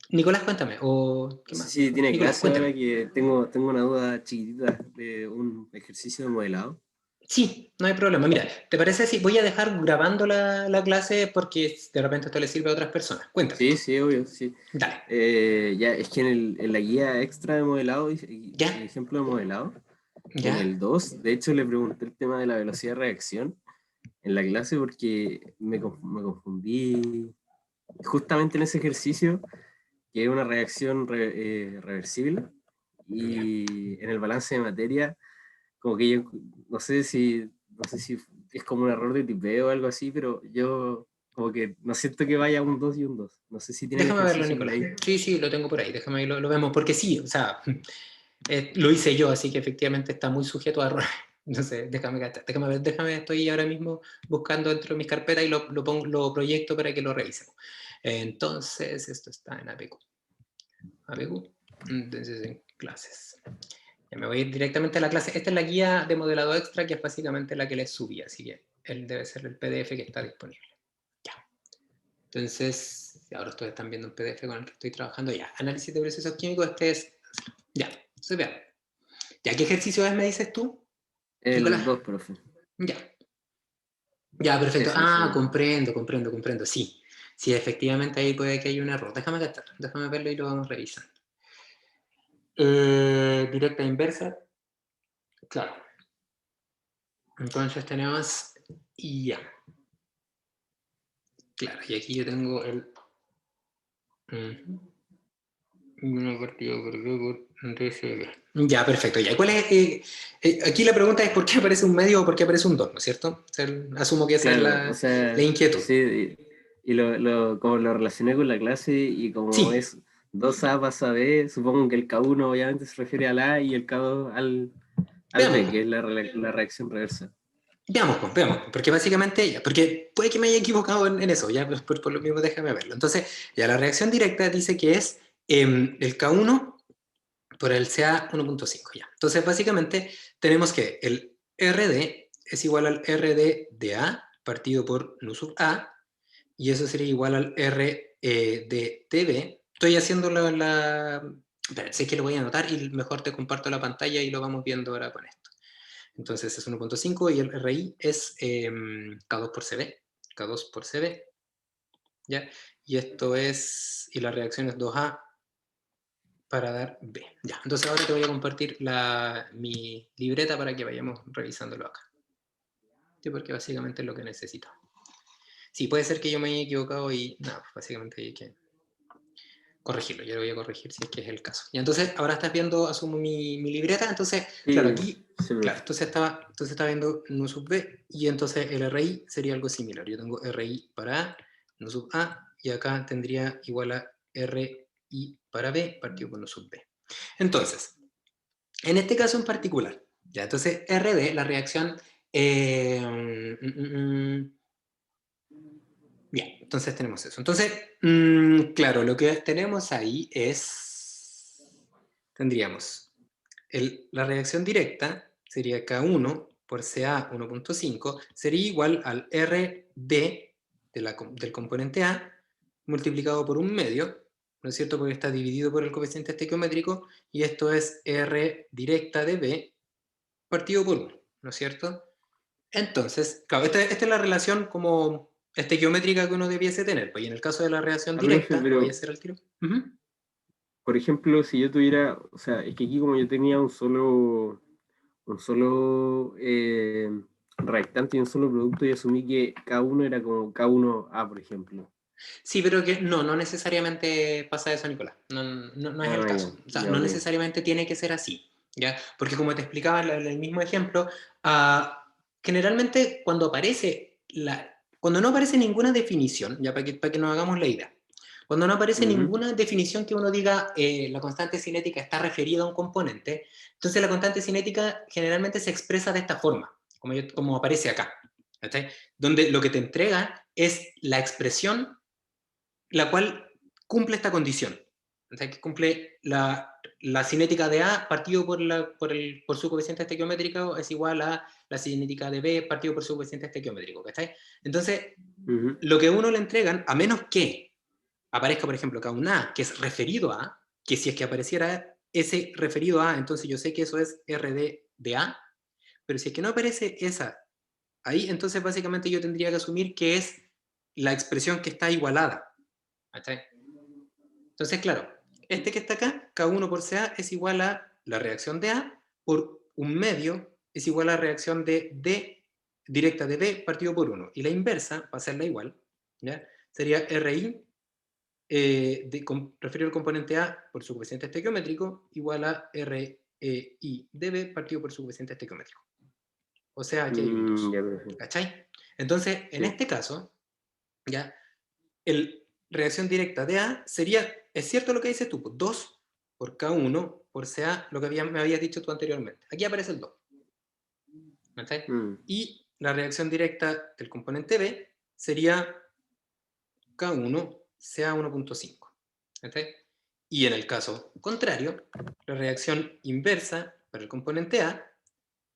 Nicolás, cuéntame. ¿O qué No sé más? si tiene Nicolás, clase ahora cuéntame. que tengo una duda chiquitita de un ejercicio de modelado. Sí, no hay problema. Mira, ¿te parece si voy a dejar grabando la clase porque de repente esto le sirve a otras personas? Cuéntame. Sí, sí, obvio, sí. Dale. Ya, es que en la guía extra de modelado, ¿Ya? ejemplo de modelado, en ¿Ya? el 2, de hecho le pregunté el tema de la velocidad de reacción en la clase porque me confundí justamente en ese ejercicio, que es una reacción reversible, y en el balance de materia, como que yo no sé si es como un error de tipeo o algo así, pero yo como que no siento que vaya un 2 y un 2. No sé si tienen Déjame verlo, ejercicio por Nicolás. ahí. Sí, lo tengo por ahí. Déjame ahí, lo vemos. Porque sí, o sea, lo hice yo, así que efectivamente está muy sujeto a errores. Entonces, déjame, estoy ahora mismo buscando dentro de mis carpetas y lo proyecto para que lo revisemos. Entonces, esto está en APQ. APQ, entonces en clases. Ya me voy a ir directamente a la clase. Esta es la guía de modelado extra, que es básicamente la que les subí, así que él debe ser el PDF que está disponible. Ya. Entonces, ahora ustedes están viendo un PDF con el que estoy trabajando. Ya, análisis de procesos químicos, este es... Ya, se vean. ¿Ya qué ejercicio es, me dices tú? El Nicolás. 2, profe. Ya. Ya, perfecto. Sí. Comprendo. Sí. Sí, efectivamente ahí puede que haya un error. Déjame verlo y lo vamos revisando. Directa inversa. Claro. Entonces tenemos... Y ya. Claro, y aquí yo tengo el... Una partida por DCB. Ya, perfecto. Ya. ¿Cuál es, aquí la pregunta es ¿por qué aparece un medio o por qué aparece un 2? ¿No es cierto? O sea, asumo que esa es Claro, o sea, la inquietud. sí, y como lo relacioné con la clase y como Sí. es 2A pasa B, supongo que el K1 obviamente se refiere al A y el K2 al Al Veamos, B, que es la reacción reversa. veamos, porque básicamente, porque puede que me haya equivocado en eso, ya por lo mismo déjame verlo. Entonces, ya la reacción directa dice que es el K1 por el CA 1.5, ya. Entonces, básicamente, tenemos que el RD es igual al RD de A partido por nu sub A, y eso sería igual al R de TB. Estoy haciendo Espera, sé que lo voy a anotar y mejor te comparto la pantalla y lo vamos viendo ahora con esto. Entonces es 1.5 y el RI es K2 por CB. K2 por CB. ¿Ya? Y esto es... Y la reacción es 2A para dar B. Ya, entonces ahora te voy a compartir mi libreta para que vayamos revisándolo acá. Sí, porque básicamente es lo que necesito. Sí, puede ser que yo me haya equivocado y... No, básicamente hay que corregirlo. Yo lo voy a corregir si es que es el caso. Y entonces ahora estás viendo, asumo mi libreta, entonces, Sí, claro, aquí... sí, Claro, entonces estaba viendo nu sub B y entonces el RI sería algo similar. Yo tengo RI para A, nu sub A, y acá tendría igual a RI para B partido por nu sub B. Entonces, en este caso en particular, ya, entonces RD, la reacción... bien, entonces tenemos eso. Entonces, claro, lo que tenemos ahí es... Tendríamos la reacción directa, sería K1 por CA 1.5, sería igual al RD del componente A multiplicado por un medio, ¿no es cierto? Porque está dividido por el coeficiente estequiométrico, y esto es R directa de B partido por 1, ¿no es cierto? Entonces, claro, esta es la relación como estequiométrica que uno debiese tener, pues, y en el caso de la reacción Profe, directa, lo voy a pero, hacer al tiro. Ujú. por ejemplo, si yo tuviera, o sea, es que aquí como yo tenía un solo reactante y un solo producto, y asumí que K1 era como K1A, por ejemplo. Sí, pero que no necesariamente pasa eso, Nicolás. No es el Ah, ya, caso. O sea, ya, no ok. necesariamente tiene que ser así, ¿ya? Porque como te explicaba en el mismo ejemplo, generalmente cuando no aparece ninguna definición, ya para que nos hagamos la idea, cuando no aparece Ujú. ninguna definición que uno diga la constante cinética está referida a un componente, entonces la constante cinética generalmente se expresa de esta forma, como aparece acá, ¿sí? Donde lo que te entrega es la expresión la cual cumple esta condición. O sea, que cumple la cinética de A partido por su coeficiente estequiométrico es igual a la cinética de B partido por su coeficiente estequiométrico. ¿Cachai? Entonces, Ujú. lo que a uno le entregan, a menos que aparezca, por ejemplo, acá un A que es referido a, que si es que apareciera ese referido a, entonces yo sé que eso es RD de A, pero si es que no aparece esa ahí, entonces básicamente yo tendría que asumir que es la expresión que está igualada. ¿Cachai? Entonces, claro, este que está acá, K1 por CA es igual a la reacción de A por un medio es igual a la reacción de D directa de B partido por 1. Y la inversa, para hacerla igual, ¿ya? Sería RI referido al componente A por su coeficiente estequiométrico igual a RI de B partido por su coeficiente estequiométrico. O sea, aquí hay un 2. Ya, profe. ¿Cachai? Entonces, en Sí. este caso, ¿ya? Reacción directa de A sería, es cierto lo que dices tú, 2 por K1 por CA, lo que me habías dicho tú anteriormente. Aquí aparece el 2. ¿Okay? Y la reacción directa del componente B sería K1 CA 1.5. ¿Okay? Y en el caso contrario, la reacción inversa para el componente A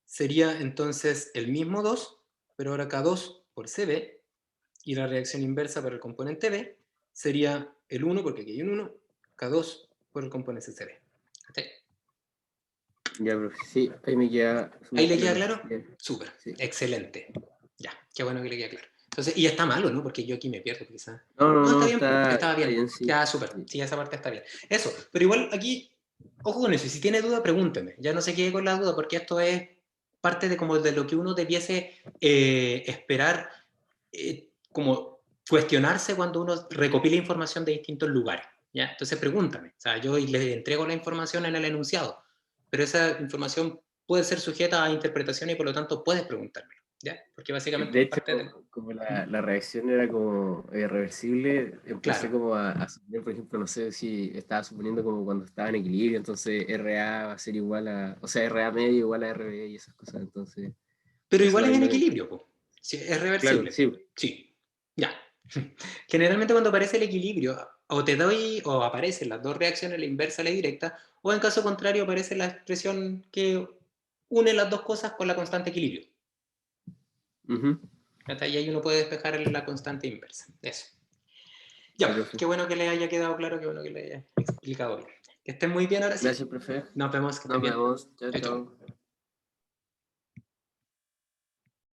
sería entonces el mismo 2, pero ahora K2 por CB, y la reacción inversa para el componente B sería el 1, porque aquí hay un 1, K2 por el componente CB. ¿Okay? Ya, profe. Sí, ahí me queda. ¿Ahí le queda claro? Bien. Súper, Sí. excelente. Ya, qué bueno que le queda claro. Entonces, y está malo, ¿no? Porque yo aquí me pierdo, quizás. No, Está bien, estaba está bien. bien, sí. Ya, súper. Sí, esa parte está bien. Eso, pero igual aquí, ojo con eso, y si tiene duda, pregúnteme. Ya no se quede con la duda, porque esto es parte de como de lo que uno debiese esperar, como cuestionarse cuando uno recopila información de distintos lugares. ¿Ya? Entonces pregúntame. O sea, yo le entrego la información en el enunciado, pero esa información puede ser sujeta a interpretación y por lo tanto puedes preguntármelo. ¿ya? Porque básicamente De es hecho, parte de... como la reacción era como reversible, empecé Claro. como a suponer, por ejemplo, no sé si estaba suponiendo como cuando estaba en equilibrio, entonces RA va a ser igual a, o sea, RA medio igual a RB y esas cosas, entonces, Pero eso igual es en también equilibrio, po. Sí, es claro, reversible. sí, Sí, ya. Generalmente cuando aparece el equilibrio, o te doy, o aparecen las dos reacciones, la inversa y la directa, o en caso contrario aparece la expresión que une las dos cosas con la constante equilibrio. ujú, Y ahí uno puede despejar la constante inversa. Eso. sí, Ya, profe. qué bueno que le haya quedado claro, qué bueno que le haya explicado bien. Que estén muy bien ahora sí. Gracias, profe. Nos vemos, que estén Nos bien. vemos. Chao, Chao, chao. chao.